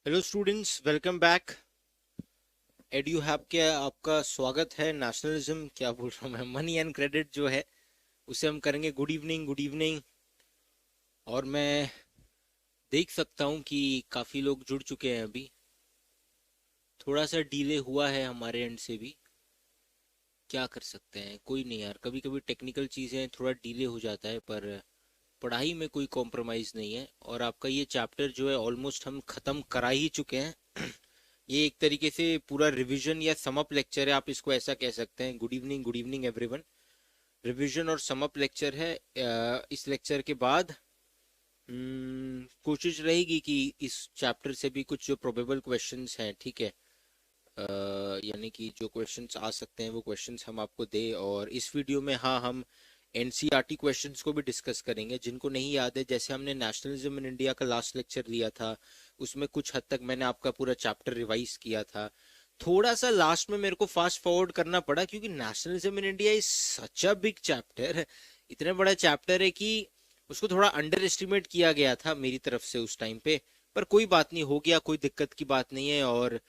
Hello students, welcome back. Edu हैब के आपका स्वागत है। नेशनलिज्म क्या बोल रहा हूँ मैं, मनी एंड क्रेडिट जो है उसे हम करेंगे। Good evening, good evening. और मैं देख सकता हूँ कि काफ़ी लोग जुड़ चुके हैं अभी। थोड़ा सा डिले हुआ है हमारे एंड से भी, क्या कर सकते हैं। कोई नहीं यार, कभी कभी टेक्निकल चीज़ें थोड़ा डिले हो जाता है, पर पढ़ाई में कोई कॉम्प्रोमाइज़ नहीं है। और आपका ये चैप्टर जो है ऑलमोस्ट हम ख़त्म करा ही चुके हैं। ये एक तरीके से पूरा रिवीजन या समअप लेक्चर है, आप इसको ऐसा कह सकते हैं। Good evening everyone. रिवीजन और समअप लेक्चर है। इस लेक्चर के बाद कोशिश रहेगी कि इस चैप्टर से भी कुछ जो प्रोबेबल क्वेश्चंस हैं, ठीक है, यानी कि जो क्वेश्चंस आ सकते हैं वो क्वेश्चंस हम आपको दे। और इस वीडियो में हाँ, हम एनसीईआरटी क्वेश्चंस को भी डिस्कस करेंगे। जिनको नहीं याद है, जैसे हमने नेशनलिज्म इन इंडिया का लास्ट लेक्चर लिया था, उसमें कुछ हद तक मैंने आपका पूरा चैप्टर रिवाइज किया था। थोड़ा सा लास्ट में मेरे को फास्ट फॉरवर्ड करना पड़ा, क्योंकि nationalism in India is such a big chapter. इतना बड़ा चैप्टर है कि उसको थोड़ा अंडर एस्टिमेट किया गया था मेरी तरफ से उस टाइम पे। पर कोई बात नहीं, हो गया, कोई दिक्कत की बात नहीं है। और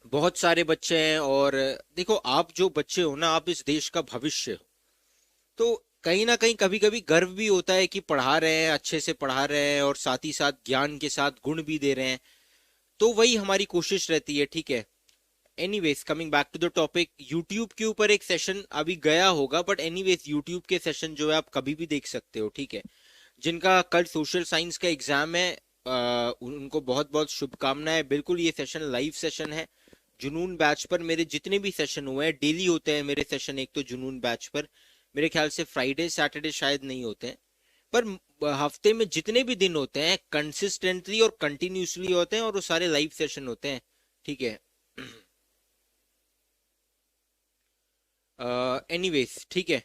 बहुत सारे बच्चे हैं। और देखो, आप जो बच्चे हो ना, आप इस देश का भविष्य हो। तो कहीं ना कहीं कभी कभी गर्व भी होता है कि पढ़ा रहे हैं, अच्छे से पढ़ा रहे हैं, और साथ ही साथ ज्ञान के साथ गुण भी दे रहे हैं। तो वही हमारी कोशिश रहती है, ठीक है। Anyways, coming back to the topic, YouTube के ऊपर एक सेशन अभी गया होगा, बट एनीवेज यूट्यूब के सेशन जो है आप कभी भी देख सकते हो, ठीक है। जिनका कल सोशल साइंस का एग्जाम है, उनको बहुत बहुत शुभकामनाएं। बिल्कुल ये सेशन लाइव सेशन है। जुनून बैच पर मेरे जितने भी सेशन हुए हैं, डेली होते हैं मेरे सेशन। एक तो जुनून बैच पर मेरे ख्याल से फ्राइडे सैटरडे शायद नहीं होते हैं, पर हफ्ते में जितने भी दिन होते हैं कंसिस्टेंटली और कंटिन्यूसली होते हैं, और वो सारे लाइव सेशन होते हैं, ठीक है। एनीवेज, ठीक है।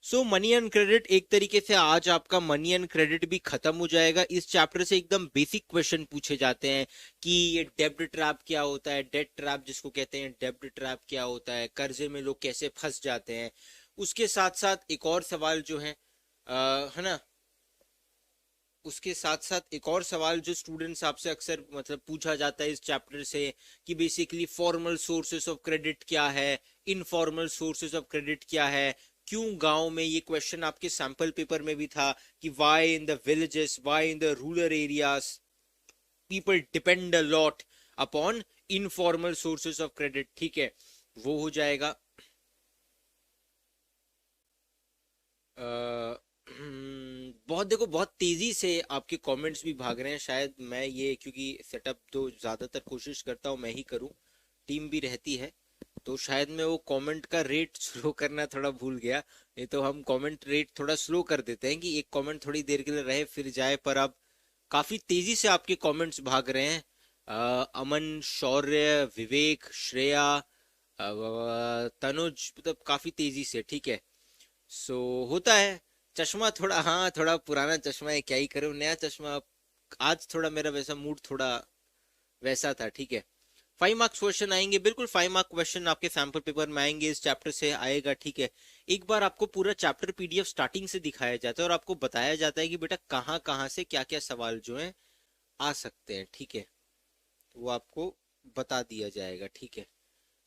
सो मनी एंड क्रेडिट, एक तरीके से आज आपका मनी एंड क्रेडिट भी खत्म हो जाएगा। इस चैप्टर से एकदम बेसिक क्वेश्चन पूछे जाते हैं कि ये डेब्ट ट्रैप क्या होता है, डेट ट्रैप जिसको कहते हैं, डेब्ट ट्रैप क्या होता है, कर्जे में लोग कैसे फंस जाते हैं। उसके साथ साथ एक और सवाल जो है ना, उसके साथ साथ एक और सवाल जो स्टूडेंट्स आपसे अक्सर मतलब पूछा जाता है इस चैप्टर से, कि basically formal sources of credit क्या है, इनफॉर्मल सोर्सेस ऑफ क्रेडिट क्या है, क्यों गांव में। ये क्वेश्चन आपके सैंपल पेपर में भी था कि why in the villages, why in the rural areas people depend a lot upon informal sources of credit, ठीक है। वो हो जाएगा। बहुत, देखो, बहुत तेजी से आपके कमेंट्स भी भाग रहे हैं। शायद मैं ये, क्योंकि सेटअप तो ज्यादातर कोशिश करता हूँ मैं ही करूँ, टीम भी रहती है, तो शायद मैं वो कमेंट का रेट स्लो करना थोड़ा भूल गया। नहीं तो हम कमेंट रेट थोड़ा स्लो कर देते हैं कि एक कमेंट थोड़ी देर के लिए रहे फिर जाए। पर अब काफी तेजी से आपके कमेंट्स भाग रहे हैं। अमन, शौर्य, विवेक, श्रेया, तनुज, मतलब काफी तेजी से, ठीक है। सो होता है। चश्मा थोड़ा, हाँ, थोड़ा पुराना चश्मा है, क्या ही करूं, नया चश्मा। आज थोड़ा मेरा वैसा मूड थोड़ा वैसा था, ठीक है। 5 मार्क्स क्वेश्चन आएंगे, बिल्कुल 5 मार्क क्वेश्चन आपके सैंपल पेपर में आएंगे, इस चैप्टर से आएगा, ठीक है। एक बार आपको पूरा चैप्टर पीडीएफ स्टार्टिंग से दिखाया जाता है, और आपको बताया जाता है कि बेटा कहाँ कहाँ से क्या क्या सवाल जो है आ सकते हैं, ठीक है। वो आपको बता दिया जाएगा, ठीक है।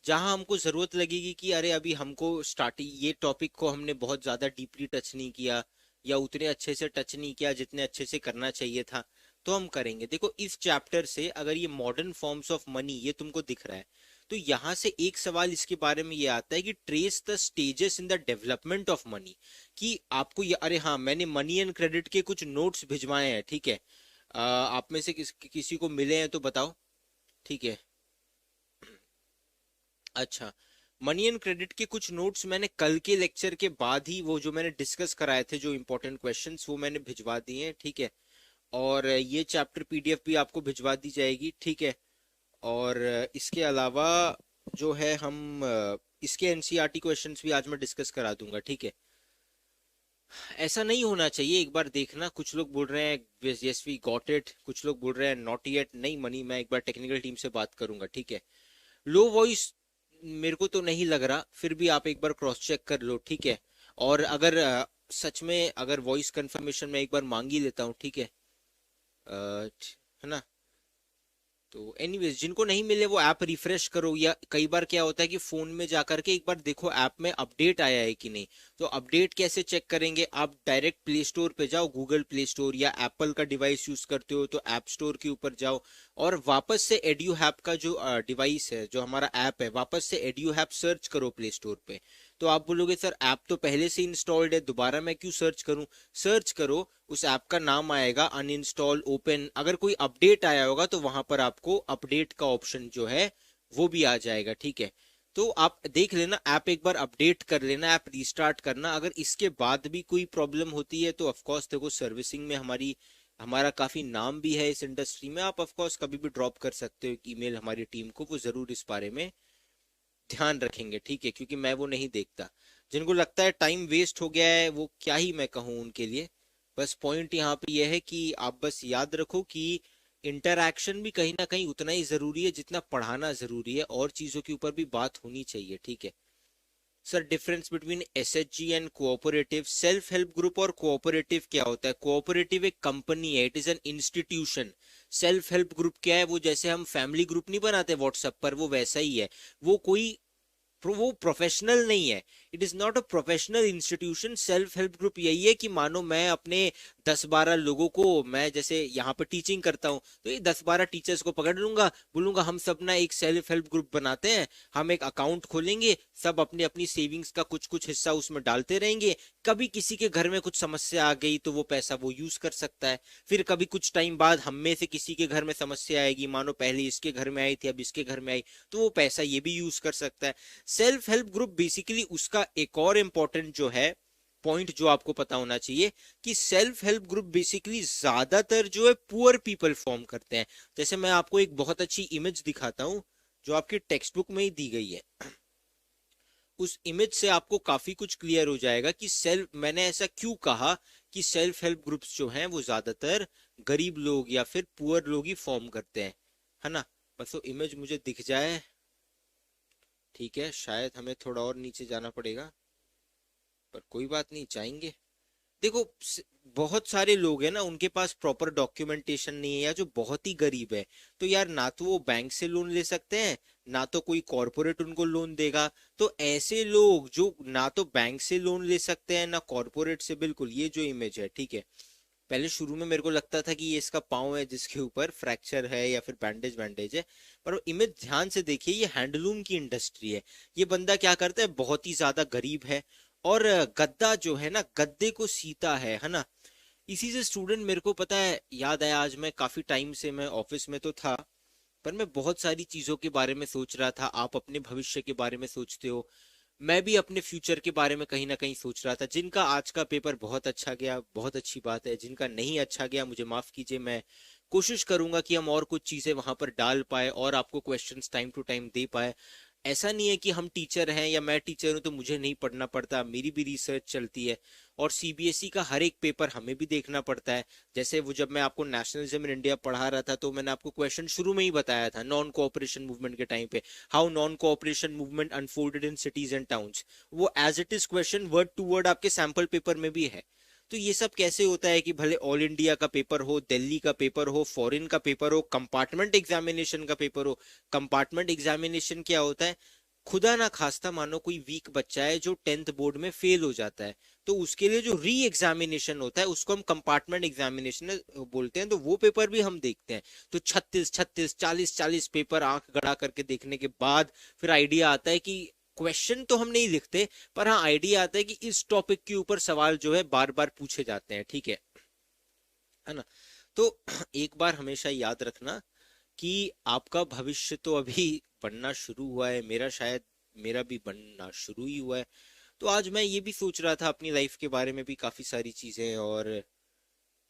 जहां हमको जरूरत लगेगी कि अरे अभी हमको स्टार्टिंग ये टॉपिक को हमने बहुत ज्यादा डीपली टच नहीं किया, या उतने अच्छे से टच नहीं किया जितने अच्छे से करना चाहिए था, तो हम करेंगे। देखो, इस चैप्टर से अगर ये मॉडर्न फॉर्म्स ऑफ मनी ये तुमको दिख रहा है, तो यहां से एक सवाल इसके बारे में ये आता है कि trace the stages in the development of money. कि आपको ये, अरे हाँ, मैंने मनी एंड क्रेडिट के कुछ नोट्स भिजवाए हैं, ठीक है। आप में से किसी को मिले हैं तो बताओ, ठीक है। अच्छा, मनी एंड क्रेडिट के कुछ नोट्स मैंने कल के लेक्चर के बाद ही, वो जो मैंने डिस्कस कराए थे जो इंपॉर्टेंट क्वेश्चंस, वो मैंने भिजवा दिए हैं, ठीक है। और ये चैप्टर पीडीएफ भी आपको भिजवा दी जाएगी, ठीक है। और इसके अलावा जो है, हम इसके एनसीईआरटी क्वेश्चंस भी आज मैं डिस्कस करा दूंगा, ठीक है। ऐसा नहीं होना चाहिए। एक बार देखना, कुछ लोग बोल रहे हैं यस वी गॉट इट, कुछ लोग बोल रहे हैं नॉट येट। नहीं मनी, मैं एक बार टेक्निकल टीम से बात करूंगा, ठीक है। लो वॉइस मेरे को तो नहीं लग रहा, फिर भी आप एक बार क्रॉस चेक कर लो, ठीक है। और अगर सच में अगर वॉइस कंफर्मेशन में एक बार मांग ही लेता हूँ, ठीक है, है ना। तो एनीवेज, जिनको नहीं मिले वो ऐप रिफ्रेश करो, या कई बार क्या होता है कि फोन में जाकर के एक बार देखो ऐप में अपडेट आया है कि नहीं। तो अपडेट कैसे चेक करेंगे, आप डायरेक्ट प्ले स्टोर पे जाओ, गूगल प्ले स्टोर, या एप्पल का डिवाइस यूज करते हो तो ऐप स्टोर के ऊपर जाओ, और वापस से एड्यूहैप का जो डिवाइस है, जो हमारा ऐप है, वापस से एड्यूहैप सर्च करो प्ले स्टोर पे। तो आप बोलोगे सर ऐप तो पहले से इंस्टॉल्ड है, दोबारा मैं क्यों सर्च करूं। सर्च करो, उस ऐप का नाम आएगा, अनइंस्टॉल, ओपन, अगर कोई अपडेट आया होगा तो वहां पर आपको अपडेट का ऑप्शन जो है वो भी आ जाएगा, ठीक है। तो आप देख लेना, ऐप एक बार अपडेट कर लेना, ऐप रीस्टार्ट करना। अगर इसके बाद भी कोई प्रॉब्लम होती है तो ऑफकोर्स देखो, सर्विसिंग में हमारा काफी नाम भी है इस इंडस्ट्री में, आप ऑफकोर्स कभी भी ड्रॉप कर सकते हो ईमेल हमारी टीम को, वो जरूर इस बारे में ध्यान रखेंगे, ठीक है। क्योंकि मैं वो नहीं देखता, जिनको लगता है टाइम वेस्ट हो गया है वो क्या ही मैं कहूँ उनके लिए। बस पॉइंट यहाँ पे यह है कि आप बस याद रखो कि इंटरैक्शन भी कहीं ना कहीं उतना ही जरूरी है जितना पढ़ाना जरूरी है, और चीजों के ऊपर भी बात होनी चाहिए, ठीक है। Sir difference between SHG and cooperative, self help group और कोऑपरेटिव क्या होता है। कोऑपरेटिव एक कंपनी है, it is an institution. Self help group क्या है, वो जैसे हम फैमिली ग्रुप नहीं बनाते व्हाट्सएप पर, वो वैसा ही है। वो कोई वो प्रोफेशनल नहीं है, it is not a professional institution. Self help group यही है कि मानो मैं अपने 10-12 लोगों को, मैं जैसे यहाँ पे टीचिंग करता हूँ तो ये 10-12 टीचर्स को पकड़ लूंगा, बोलूंगा हम सब ना एक सेल्फ हेल्प ग्रुप बनाते हैं, हम एक अकाउंट खोलेंगे, सब अपनी अपनी सेविंग्स का कुछ कुछ हिस्सा उसमें डालते रहेंगे, कभी किसी के घर में कुछ समस्या आ गई तो वो पैसा वो यूज कर सकता है, फिर कभी कुछ टाइम बाद हम में से किसी के घर में समस्या आएगी, मानो पहले इसके घर में आई थी अब इसके घर में आई, तो वो पैसा ये भी यूज कर सकता है। सेल्फ हेल्प ग्रुप बेसिकली, उसका एक और इंपॉर्टेंट जो है पॉइंट जो आपको पता होना चाहिए, कि सेल्फ हेल्प ग्रुप बेसिकली ज्यादातर जो है पुअर पीपल फॉर्म करते हैं। जैसे मैं आपको एक बहुत अच्छी इमेज दिखाता हूं जो आपकी टेक्स्ट बुक में ही दी गई है। उस इमेज से आपको काफी कुछ क्लियर हो जाएगा कि सेल्फ, मैंने ऐसा क्यों कहा कि सेल्फ हेल्प ग्रुप्स जो हैं वो ज्यादातर गरीब लोग या फिर पुअर लोग ही फॉर्म करते हैं, है ना। बस वो इमेज मुझे दिख जाए, ठीक है। शायद हमें थोड़ा और नीचे जाना पड़ेगा, पर कोई बात नहीं, जाएंगे। देखो बहुत सारे लोग हैं ना, उनके पास प्रॉपर डॉक्यूमेंटेशन नहीं है, या जो बहुत ही गरीब है, तो यार ना तो वो बैंक से लोन ले सकते हैं, ना तो कोई कॉरपोरेट उनको लोन देगा। तो ऐसे लोग जो ना तो बैंक से लोन ले सकते हैं ना कॉरपोरेट से, बिल्कुल ये जो इमेज है, ठीक है। पहले शुरू में मेरे को लगता था कि ये इसका पाँव है जिसके ऊपर फ्रैक्चर है या फिर बैंडेज बैंडेज है, पर इमेज ध्यान से देखिए, ये हैंडलूम की इंडस्ट्री है। ये बंदा क्या करता है, बहुत ही ज्यादा गरीब है, और गद्दा जो है ना, गद्दे को सीता है ना। इसी से स्टूडेंट, मेरे को पता है, याद आया, आज मैं काफी टाइम से मैं ऑफिस में तो था, पर मैं बहुत सारी चीजों के बारे में सोच रहा था। आप अपने भविष्य के बारे में सोचते हो, मैं भी अपने फ्यूचर के बारे में कहीं ना कहीं सोच रहा था। जिनका आज का पेपर बहुत अच्छा गया, बहुत अच्छी बात है, जिनका नहीं अच्छा गया मुझे माफ कीजिए, मैं कोशिश करूंगा कि हम और कुछ चीजें वहां पर डाल पाए और आपको क्वेश्चंस टाइम टू टाइम दे पाए। ऐसा नहीं है कि हम टीचर हैं या मैं टीचर हूं तो मुझे नहीं पढ़ना पड़ता, मेरी भी रिसर्च चलती है, और सीबीएसई का हर एक पेपर हमें भी देखना पड़ता है। जैसे वो जब मैं आपको नेशनलिज्म इन इंडिया पढ़ा रहा था तो मैंने आपको क्वेश्चन शुरू में ही बताया था, नॉन कोऑपरेशन मूवमेंट के टाइम पे, how non cooperation movement unfolded in cities and towns, वो as it is question word to word आपके सैंपल पेपर में भी है। तो ये सब कैसे होता है कि भले ऑल इंडिया का पेपर हो, दिल्ली का पेपर हो, फॉरेन का पेपर हो, कंपार्टमेंट एग्जामिनेशन का पेपर हो। कंपार्टमेंट एग्जामिनेशन क्या होता है, खुदा ना खास्ता मानो कोई वीक बच्चा है जो 10th बोर्ड में फेल हो जाता है, तो उसके लिए जो री एग्जामिनेशन होता है उसको हम कंपार्टमेंट एग्जामिनेशन बोलते हैं, तो वो पेपर भी हम देखते हैं। तो 36-36, 40-40 पेपर आंख गड़ा करके देखने के बाद फिर आइडिया आता है कि, क्वेश्चन तो हम नहीं लिखते, पर हाँ आइडिया आता है कि इस टॉपिक के ऊपर सवाल जो है बार बार पूछे जाते हैं, ठीक है ना। तो एक बार हमेशा याद रखना कि आपका भविष्य तो अभी बनना शुरू हुआ है, मेरा शायद, मेरा भी बनना शुरू ही हुआ है। तो आज मैं ये भी सोच रहा था अपनी लाइफ के बारे में भी काफी सारी चीजें, और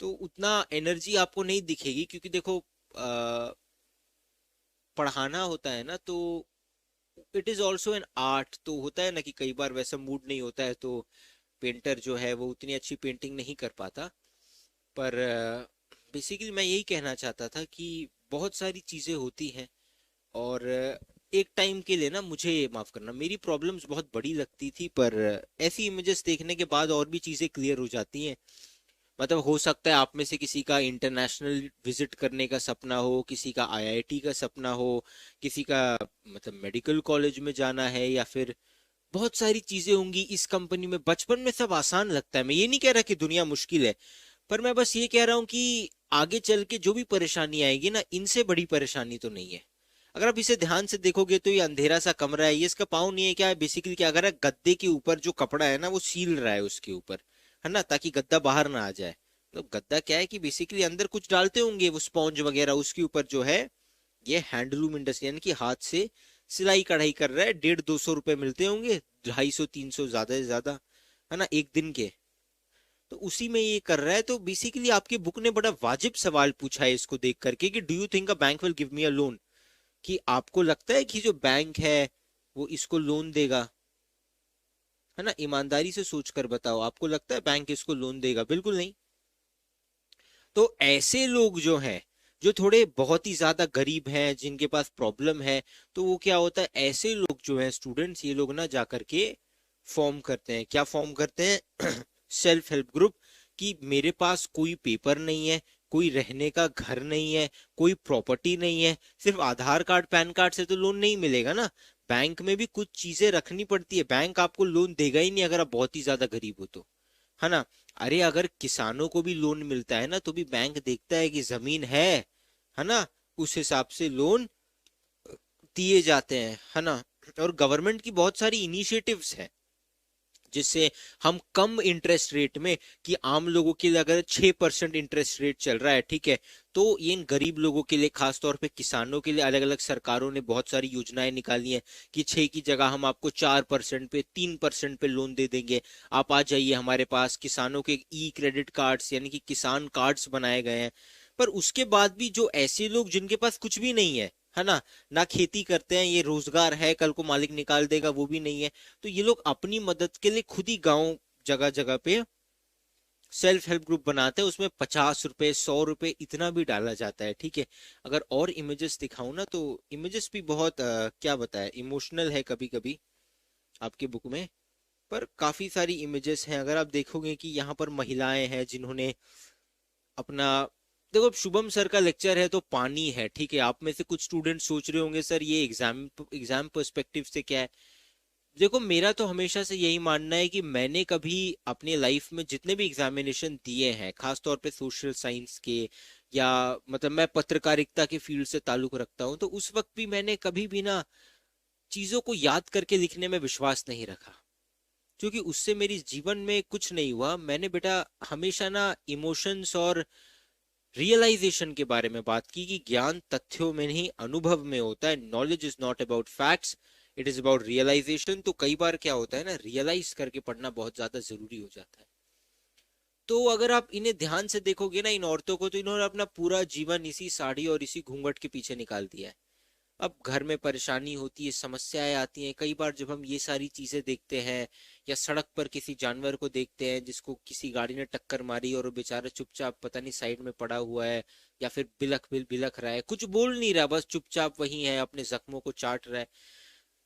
तो उतना एनर्जी आपको नहीं दिखेगी, क्योंकि देखो पढ़ाना होता है ना, तो it is also an art. तो होता है ना कि कई बार वैसा मूड नहीं होता है तो पेंटर जो है वो उतनी अच्छी पेंटिंग नहीं कर पाता। पर बेसिकली मैं यही कहना चाहता था कि बहुत सारी चीजें होती हैं, और एक टाइम के लिए ना, मुझे माफ करना, मेरी प्रॉब्लम्स बहुत बड़ी लगती थी, पर ऐसी इमेजेस देखने के बाद और भी चीजें क्लियर हो जाती हैं। मतलब हो सकता है आप में से किसी का इंटरनेशनल विजिट करने का सपना हो, किसी का आईआईटी का सपना हो, किसी का मतलब मेडिकल कॉलेज में जाना है, या फिर बहुत सारी चीजें होंगी इस कंपनी में। बचपन में सब आसान लगता है, मैं ये नहीं कह रहा कि दुनिया मुश्किल है, पर मैं बस ये कह रहा हूँ कि आगे चल के जो भी परेशानी आएगी ना, इनसे बड़ी परेशानी तो नहीं है। अगर आप इसे ध्यान से देखोगे तो ये अंधेरा सा कमरा है, ये इसका पाँव नहीं है, क्या है बेसिकली, क्या अगर गद्दे के ऊपर जो कपड़ा है ना वो सील रहा है उसके ऊपर, है ना, ताकि गद्दा बाहर ना आ जाए। तो गद्दा क्या है कि बेसिकली अंदर कुछ डालते होंगे वो स्पॉन्ज वगैरह, उसके ऊपर जो है ये हैंडलूम इंडस्ट्री यानी कि हाथ से सिलाई कढ़ाई कर रहा है। 150-200 रुपए मिलते होंगे, 250-300 ज्यादा से ज्यादा, है ना, एक दिन के। तो उसी में ये कर रहा है। तो बेसिकली आपकी बुक ने बड़ा वाजिब सवाल पूछा है इसको देख करके कि do you think a bank will give me a loan, कि आपको लगता है कि जो बैंक है वो इसको लोन देगा, है ना। ईमानदारी से सोच कर बताओ, आपको लगता है बैंक इसको लोन देगा? बिल्कुल नहीं। तो ऐसे लोग जो हैं, जो थोड़े बहुत ही ज्यादा गरीब हैं, जिनके पास प्रॉब्लम है, तो वो क्या होता है, ऐसे लोग जो हैं स्टूडेंट्स, ये लोग ना जा करके फॉर्म करते हैं। क्या फॉर्म करते हैं? Self help group. कि मेरे पास कोई पेपर नहीं है, कोई रहने का घर नहीं है, कोई प्रॉपर्टी नहीं है, सिर्फ आधार कार्ड पैन कार्ड से तो लोन नहीं मिलेगा ना। बैंक में भी कुछ चीजें रखनी पड़ती है, बैंक आपको लोन देगा ही नहीं अगर आप बहुत ही ज्यादा गरीब हो तो, है ना। अरे अगर किसानों को भी लोन मिलता है ना, तो भी बैंक देखता है कि जमीन है ना, उस हिसाब से लोन दिए जाते हैं, है ना। और गवर्नमेंट की बहुत सारी इनिशिएटिव्स हैं जिससे हम कम इंटरेस्ट रेट में, कि आम लोगों के लिए अगर 6% इंटरेस्ट रेट चल रहा है, ठीक है, तो ये इन गरीब लोगों के लिए, खास तौर पे किसानों के लिए, अलग अलग सरकारों ने बहुत सारी योजनाएं निकाली हैं कि 6 की जगह हम आपको 4% पे, 3% पे लोन दे देंगे। आप आ जाइए हमारे पास। किसानों के ई क्रेडिट कार्ड्स यानी कि किसान कार्ड्स बनाए गए हैं। पर उसके बाद भी जो ऐसे लोग जिनके पास कुछ भी नहीं है ना, ना खेती करते हैं, ये रोजगार है कल को मालिक निकाल देगा, वो भी नहीं है, तो ये लोग अपनी मदद के लिए खुद ही गांव जगह जगह पे सेल्फ हेल्प ग्रुप बनाते हैं। उसमें 50 रुपए, 100 रुपए इतना भी डाला जाता है, ठीक है। अगर और इमेजेस दिखाऊं ना, तो इमेजेस भी बहुत क्या बताए, इमोशनल है कभी कभी आपके बुक में। पर काफी सारी इमेजेस हैं। अगर आप देखोगे कि यहाँ पर महिलाएं हैं जिन्होंने अपना, देखो शुभम सर का लेक्चर है तो पानी है, ठीक है। आप में से कुछ स्टूडेंट सोच रहे होंगे सर ये एग्जाम एग्जाम पर्सपेक्टिव से क्या है। देखो मेरा तो हमेशा से यही मानना है कि मैंने कभी अपनी लाइफ में जितने भी एग्जामिनेशन दिए हैं, खास तौर पे सोशल साइंस के, या मतलब मैं पत्रकारिता के फील्ड से ताल्लुक रखता हूं, तो उस वक्त भी मैंने कभी भी ना चीजों को याद करके लिखने में विश्वास नहीं रखा, क्योंकि उससे मेरी जीवन में कुछ नहीं हुआ। मैंने बेटा हमेशा ना इमोशंस और रियलाइजेशन के बारे में बात की, कि ज्ञान तथ्यों में नहीं अनुभव में होता है। Knowledge is not about facts, it is about realisation. तो कई बार क्या होता है ना, रियलाइज करके पढ़ना बहुत ज्यादा जरूरी हो जाता है। तो अगर आप इन्हें ध्यान से देखोगे ना, इन औरतों को, तो इन्होंने अपना पूरा जीवन इसी साड़ी और इसी घूंघट के पीछे निकाल दिया है। अब घर में परेशानी होती है, समस्याएं आती हैं, कई बार जब हम ये सारी चीजें देखते हैं, या सड़क पर किसी जानवर को देखते हैं जिसको किसी गाड़ी ने टक्कर मारी और वो बेचारा चुपचाप पता नहीं साइड में पड़ा हुआ है, या फिर बिलख रहा है, कुछ बोल नहीं रहा, बस चुपचाप वहीं है, अपने जख्मों को चाट रहा है।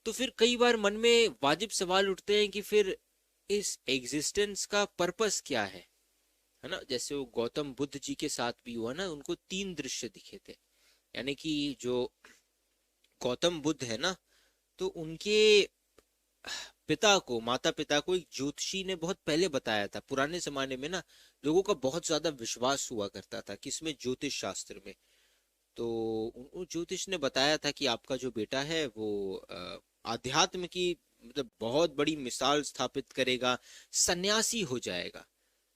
तो फिर कई बार मन में वाजिब सवाल उठते हैं कि फिर इस एग्जिस्टेंस का पर्पस क्या है ना। जैसे वो गौतम बुद्ध जी के साथ भी हुआ ना, उनको 3 दृश्य दिखे थे। यानी कि जो गौतम बुद्ध है ना, तो उनके पिता को, माता पिता को एक ज्योतिषी ने बहुत पहले बताया था। पुराने जमाने में ना लोगों का बहुत ज्यादा विश्वास हुआ करता था किसमें, ज्योतिष शास्त्र में। तो उन ज्योतिष ने बताया था कि आपका जो बेटा है वो आध्यात्म की मतलब बहुत बड़ी मिसाल स्थापित करेगा, सन्यासी हो जाएगा।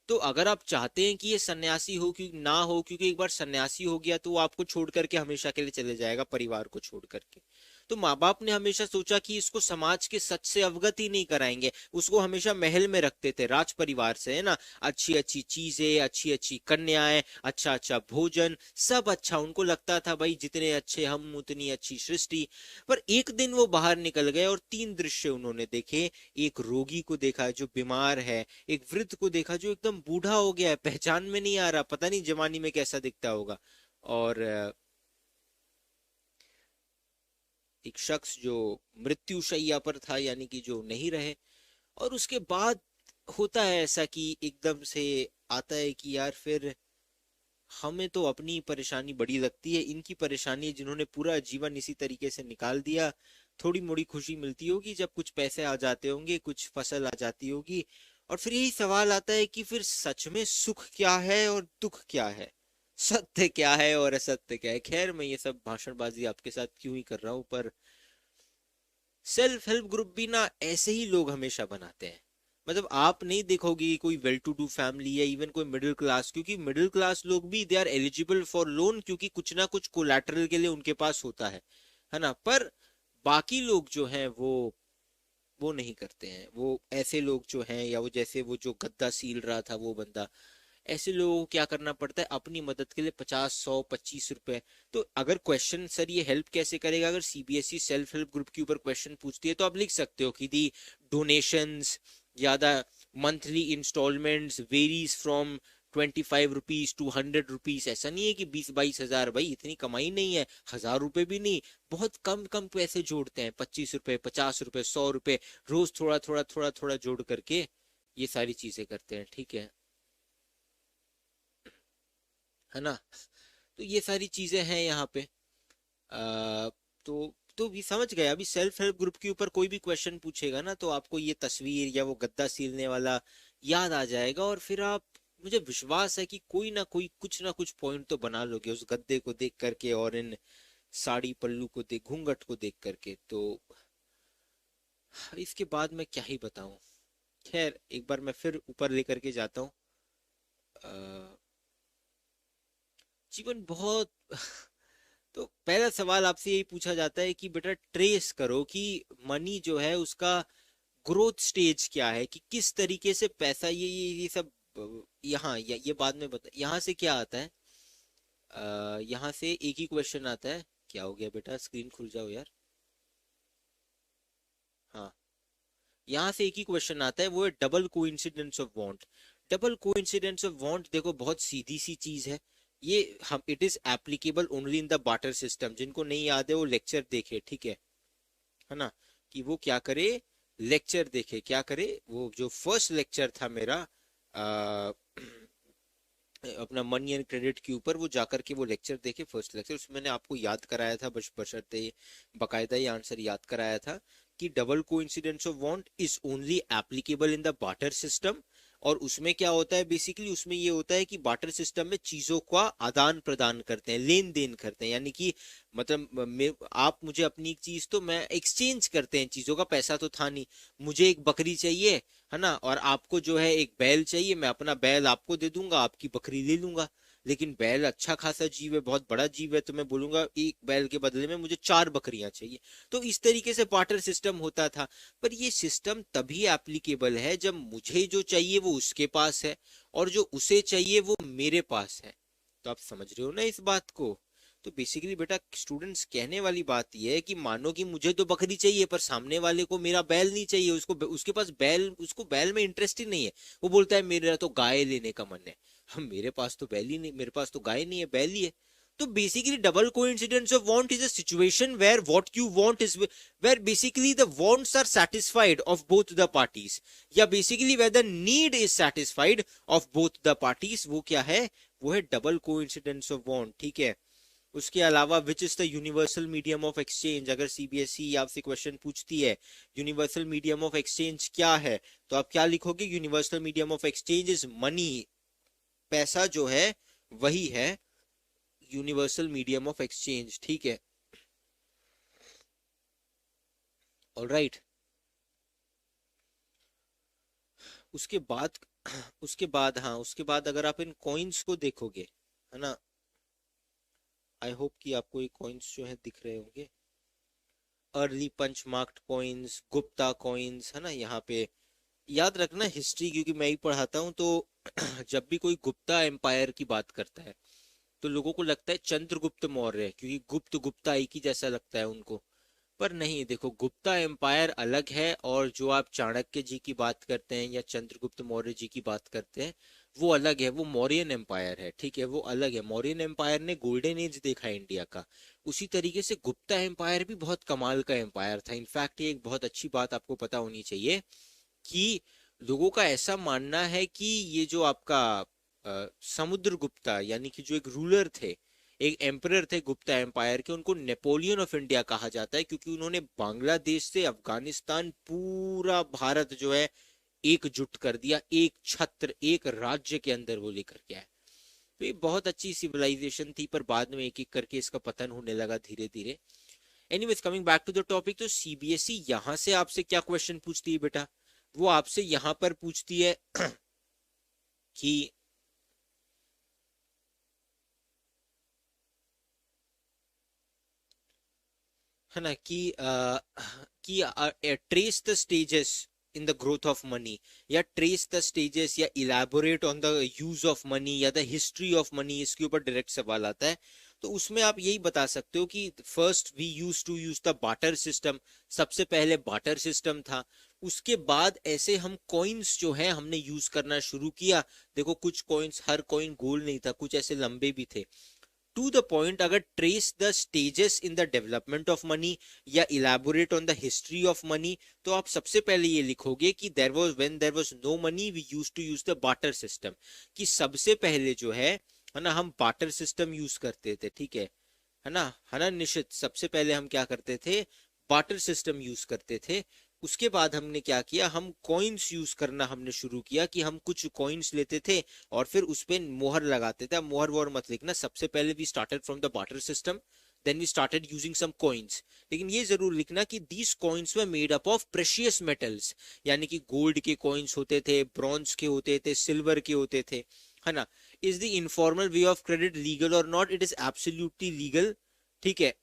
तो अगर आप चाहते हैं कि ये सन्यासी हो कि ना हो, क्योंकि एक बार सन्यासी हो गया तो वो आपको छोड़ करके हमेशा के लिए चले जाएगा, परिवार को छोड़ करके। तो माँ बाप ने हमेशा सोचा कि इसको समाज के सच से अवगत ही नहीं कराएंगे, उसको हमेशा महल में रखते थे, राज परिवार से, है ना। अच्छी अच्छी चीजें, अच्छी अच्छी कन्याएं, अच्छा अच्छा भोजन, सब अच्छा। उनको लगता था भाई जितने अच्छे हम उतनी अच्छी सृष्टि। पर एक दिन वो बाहर निकल गए और 3 दृश्य उन्होंने देखे। एक रोगी को देखा जो बीमार है, एक वृद्ध को देखा जो एकदम बूढ़ा हो गया है, पहचान में नहीं आ रहा, पता नहीं जवानी में कैसा दिखता होगा, और एक शख्स जो मृत्युशैया पर था, यानी कि जो नहीं रहे। और उसके बाद होता है ऐसा कि एकदम से आता है कि यार फिर हमें तो अपनी परेशानी बड़ी लगती है, इनकी परेशानी जिन्होंने पूरा जीवन इसी तरीके से निकाल दिया, थोड़ी मोड़ी खुशी मिलती होगी जब कुछ पैसे आ जाते होंगे, कुछ फसल आ जाती होगी। और फिर यही सवाल आता है कि फिर सच में सुख क्या है और दुख क्या है, सत्य क्या है और असत्य क्या है। खैर मैं ये सब भाषणबाजी आपके साथ क्यों ही कर रहा हूँ, पर सेल्फ हेल्प ग्रुप भी ना ऐसे ही लोग हमेशा बनाते हैं। मतलब आप नहीं देखोगे कोई वेल टू डू फैमिली या इवन कोई मिडिल क्लास, क्योंकि मिडिल क्लास लोग भी they are eligible for loan, क्योंकि कुछ ना कुछ कोलैटरल के लिए उनके पास होता है ना। पर बाकी लोग जो हैं वो नहीं करते हैं। वो ऐसे लोग जो हैं, या वो जैसे वो जो गद्दा सील रहा था वो बंदा, ऐसे लोगों को क्या करना पड़ता है अपनी मदद के लिए 50, 100, 25 रुपए। तो अगर क्वेश्चन सर ये हेल्प कैसे करेगा, अगर सीबीएसई सेल्फ हेल्प ग्रुप के ऊपर क्वेश्चन पूछती है तो आप लिख सकते हो कि दी डोनेशंस या the monthly instalments varies from 25 rupees to 100 rupees. ऐसा नहीं है कि 20-22 हजार, भाई इतनी कमाई नहीं है, 1000 रुपए भी नहीं, बहुत कम कम पैसे जोड़ते हैं, 25 रुपए, 50 रुपए, 100 रुपए, रोज थोड़ा थोड़ा थोड़ा थोड़ा जोड़ करके ये सारी चीजें करते हैं, ठीक है ना। तो ये सारी चीजें हैं यहाँ पे। तो भी समझ गए। अभी सेल्फ हेल्प ग्रुप के ऊपर कोई भी क्वेश्चन पूछेगा ना, तो आपको ये तस्वीर या वो गद्दा सीलने वाला याद आ जाएगा, और फिर आप, मुझे विश्वास है कि कोई ना कोई कुछ ना कुछ पॉइंट तो बना लोगे उस गद्दे को देख करके और इन साड़ी पल्लू को देख, घूंघट को देख करके। तो इसके बाद मैं क्या ही बताऊं। खैर एक बार मैं फिर ऊपर लेकर के जाता हूँ। जीवन बहुत तो पहला सवाल आपसे यही पूछा जाता है कि बेटा ट्रेस करो कि मनी जो है उसका ग्रोथ स्टेज क्या है, कि किस तरीके से पैसा ये सब यहाँ ये बाद में बता। यहाँ से क्या आता है, यहाँ से एक ही क्वेश्चन आता है। क्या हो गया बेटा, स्क्रीन खुल जाओ यार। हाँ, यहाँ से एक ही क्वेश्चन आता है, वो है double coincidence of want. Double coincidence of want देखो बहुत सीधी सी चीज है। ये हम, it is applicable only in the barter system. जिनको नहीं याद है वो लेक्चर देखे, ठीक है ना। कि वो क्या करे, लेक्चर देखे, क्या करे, वो जो फर्स्ट लेक्चर था मेरा आ, अपना मनी एंड क्रेडिट के ऊपर, वो जाकर के वो लेक्चर देखे, फर्स्ट लेक्चर। उसमें मैंने आपको याद कराया था, बशर्ते बकायदा ये आंसर याद कराया था कि double coincidence of want is only applicable in the barter system. और उसमें क्या होता है, बेसिकली उसमें ये होता है कि बार्टर सिस्टम में चीजों का आदान प्रदान करते हैं, लेन देन करते हैं, यानी कि मतलब आप मुझे अपनी एक चीज, तो मैं एक्सचेंज करते हैं चीजों का। पैसा तो था नहीं, मुझे एक बकरी चाहिए, है ना, और आपको जो है एक बैल चाहिए, मैं अपना बैल आपको दे दूंगा, आपकी बकरी ले लूंगा। लेकिन बैल अच्छा खासा जीव है, बहुत बड़ा जीव है, तो मैं बोलूंगा एक बैल के बदले में मुझे 4 बकरियां चाहिए। तो इस तरीके से बार्टर सिस्टम होता था। पर ये सिस्टम तभी एप्लीकेबल है जब मुझे जो चाहिए वो उसके पास है, और जो उसे चाहिए वो मेरे पास है। तो आप समझ रहे हो ना इस बात को। तो बेसिकली बेटा स्टूडेंट्स, कहने वाली बात यह है कि मानो कि मुझे तो बकरी चाहिए, पर सामने वाले को मेरा बैल नहीं चाहिए, उसको उसके पास बैल, उसको बैल में इंटरेस्ट ही नहीं है। वो बोलता है मेरा तो गाय लेने का मन है। हम, मेरे पास तो बैल ही नहीं, मेरे पास तो गाय नहीं है, बैल ही है। तो basically double coincidence of want is a situation where what you want is, where basically the wants are satisfied of both the parties, या basically where the need is satisfied of both the parties। वो क्या है, वो है double coincidence of want, ठीक है। उसके अलावा which is the universal medium of exchange, अगर सीबीएसई आपसे क्वेश्चन पूछती है यूनिवर्सल मीडियम ऑफ एक्सचेंज क्या है, तो आप क्या लिखोगे, universal medium of exchange is money. पैसा जो है वही है यूनिवर्सल मीडियम ऑफ एक्सचेंज, ठीक है। Alright right. उसके बाद हाँ, उसके बाद अगर आप इन कॉइन्स को देखोगे, है ना, आई होप कि आपको ये कॉइन्स जो है दिख रहे होंगे। Early punch marked coins, Gupta coins, है ना। यहाँ पे याद रखना हिस्ट्री, क्योंकि मैं ही पढ़ाता हूँ, तो जब भी कोई गुप्ता एम्पायर की बात करता है तो लोगों को लगता है चंद्रगुप्त मौर्य, क्योंकि गुप्त गुप्ता एक ही जैसा लगता है उनको। पर नहीं, देखो गुप्ता एम्पायर अलग है, और जो आप चाणक्य जी की बात करते हैं या चंद्रगुप्त मौर्य जी की बात करते हैं वो अलग है, वो मौर्यन एम्पायर है, ठीक है, वो अलग है। मौर्यन एम्पायर ने गोल्डन एज देखा है इंडिया का। उसी तरीके से गुप्ता एम्पायर भी बहुत कमाल का एम्पायर था। इनफैक्ट ये एक बहुत अच्छी बात आपको पता होनी चाहिए कि लोगों का ऐसा मानना है कि ये जो आपका समुद्रगुप्ता यानी कि जो एक रूलर थे, एक एम्परर थे गुप्ता एम्पायर के, उनको नेपोलियन ऑफ इंडिया कहा जाता है, क्योंकि उन्होंने बांग्लादेश से अफगानिस्तान पूरा भारत जो है एकजुट कर दिया, एक छत्र एक राज्य के अंदर वो लेकर के आए। तो ये बहुत अच्छी सिविलाइजेशन थी, पर बाद में एक एक करके इसका पतन होने लगा धीरे धीरे। Anyways, coming back to the topic, तो सीबीएसई यहाँ से आपसे क्या क्वेश्चन पूछती है बेटा, वो आपसे यहाँ पर पूछती है कि है ना कि trace the stages in the growth of money, या ट्रेस द स्टेजेस, या elaborate on the use of money, या द हिस्ट्री ऑफ मनी, इसके ऊपर डायरेक्ट सवाल आता है। तो उसमें आप यही बता सकते हो कि first we use the barter system, सबसे पहले बार्टर सिस्टम था। उसके बाद ऐसे हम कॉइन्स जो है हमने यूज करना शुरू किया। देखो कुछ कॉइन्स, हर कॉइन गोल नहीं था, कुछ ऐसे लंबे भी थे। टू द पॉइंट, अगर trace the stages in the development of money या elaborate on the history of money, तो आप सबसे पहले ये लिखोगे कि there was no money we used to use the barter system, कि सबसे पहले जो है ना, हम बार्टर सिस्टम यूज करते थे, ठीक है ना निश्चित, सबसे पहले हम क्या करते थे, बार्टर सिस्टम यूज करते थे। उसके बाद हमने क्या किया, हम कॉइन्स यूज करना हमने शुरू किया, कि हम कुछ कॉइन्स लेते थे और फिर उस पे मोहर लगाते थे। अब मोहर वोहर मत लिखना, सबसे पहले we started from the barter system, then we started using some coins. लेकिन ये जरूर लिखना कि these coins were made up of precious metals, यानी कि गोल्ड के कॉइन्स होते थे, ब्रॉन्ज के होते थे, सिल्वर के होते थे, है ना। Is the informal way of credit legal और not, it is absolutely legal, ठीक है।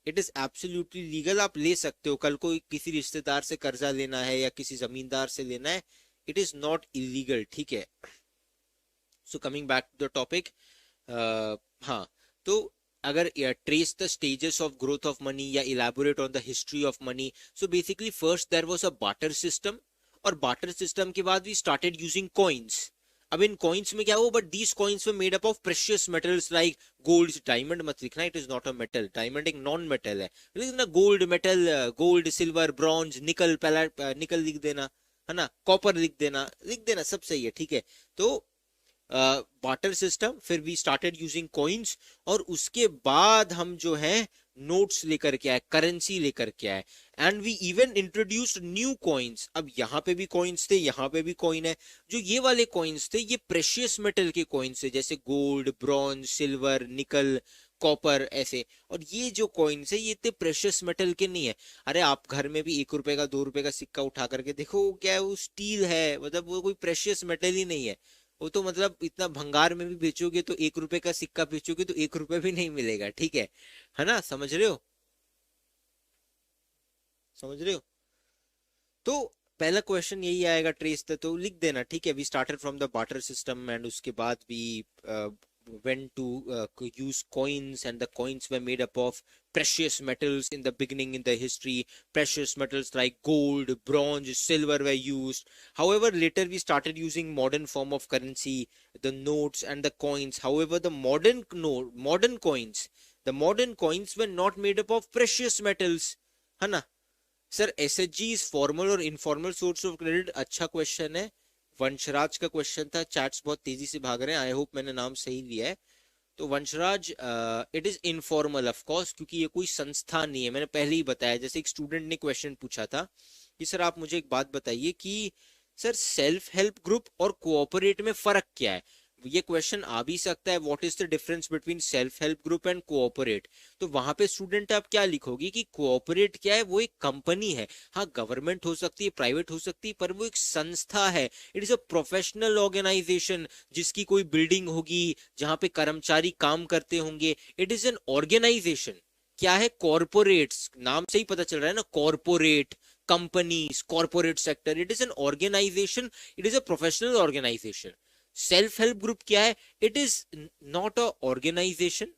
इट इज एब्सोल्युटली लीगल, आप ले सकते हो, कल को किसी रिश्तेदार से कर्जा लेना है या किसी जमींदार से लेना है, इट इज नॉट इलीगल, ठीक है। So coming back to the topic, हाँ, तो अगर trace the stages of growth of money या elaborate on the history of money, so basically first there was a barter system, और barter system के बाद we started using coins. अब इन coins में क्या हुआ, but these coins were made up of precious metals like gold, diamond मत लिखना, it is not a metal, diamond एक नॉन मेटल है, लिखना gold metal, gold silver bronze निकल, निकल लिख देना, है ना, कॉपर लिख देना, सब सही है, ठीक है। तो बार्टर सिस्टम, फिर वी स्टार्टेड यूजिंग कॉइन्स, और उसके बाद हम जो है नोट्स लेकर के आए, करेंसी लेकर के आए, and we even introduced new coins. अब यहाँ पे भी कॉइन्स थे, यहाँ पे भी कॉइन है। जो ये वाले कॉइन्स थे, ये प्रेशियस मेटल के कॉइन्स थे, जैसे गोल्ड, ब्रॉन्ज, सिल्वर, निकल, कॉपर, ऐसे। और ये जो कॉइन्स है, ये इतने प्रेशियस मेटल के नहीं है। अरे आप घर में भी 1 रुपए का 2 रुपए का सिक्का उठा करके देखो, वो क्या है, वो स्टील है, मतलब वो कोई प्रेशियस मेटल ही नहीं है। वो तो मतलब इतना भंगार में भी बेचोगे तो 1 रुपए का सिक्का बेचोगे तो 1 रुपए भी नहीं मिलेगा, ठीक है ना, समझ रहे हो, समझ रहे हो। तो पहला क्वेश्चन यही आएगा, ट्रेस द, तो लिख देना, ठीक है। We started from the barter system, and उसके बाद we went to use coins, and the coins were made up of precious metals in the beginning in the history. Precious metals like gold, bronze, silver were used. However, later we started using modern form of currency, the notes and the coins. However, the modern coins, the modern coins were not made up of precious metals, है ना। Sir SHG is formal और informal source of credit, अच्छा question है, वंशराज का question था। Chats बहुत तेजी से भाग रहे हैं, आई होप मैंने नाम सही लिया है। तो Vanshraj, it is informal of course, क्योंकि ये कोई संस्था नहीं है, मैंने पहले ही बताया। जैसे एक स्टूडेंट ने क्वेश्चन पूछा था कि सर आप मुझे एक बात बताइए कि सर सेल्फ हेल्प ग्रुप और कोऑपरेट में फर्क क्या है। ये क्वेश्चन आ भी सकता है, what is the difference between self help group and cooperate. तो वहां पे स्टूडेंट आप क्या लिखोगे कि कोऑपरेट क्या है, वो एक कंपनी है, हाँ गवर्नमेंट हो सकती है, प्राइवेट हो सकती है, पर वो एक संस्था है। It is a professional organisation, जिसकी कोई बिल्डिंग होगी जहां पे कर्मचारी काम करते होंगे। It is an organisation. क्या है, कॉरपोरेट्स, नाम से ही पता चल रहा है ना, corporate, companies, corporate sector, it is an organisation, it is a professional organisation. Self help group क्या है, it is not a organisation,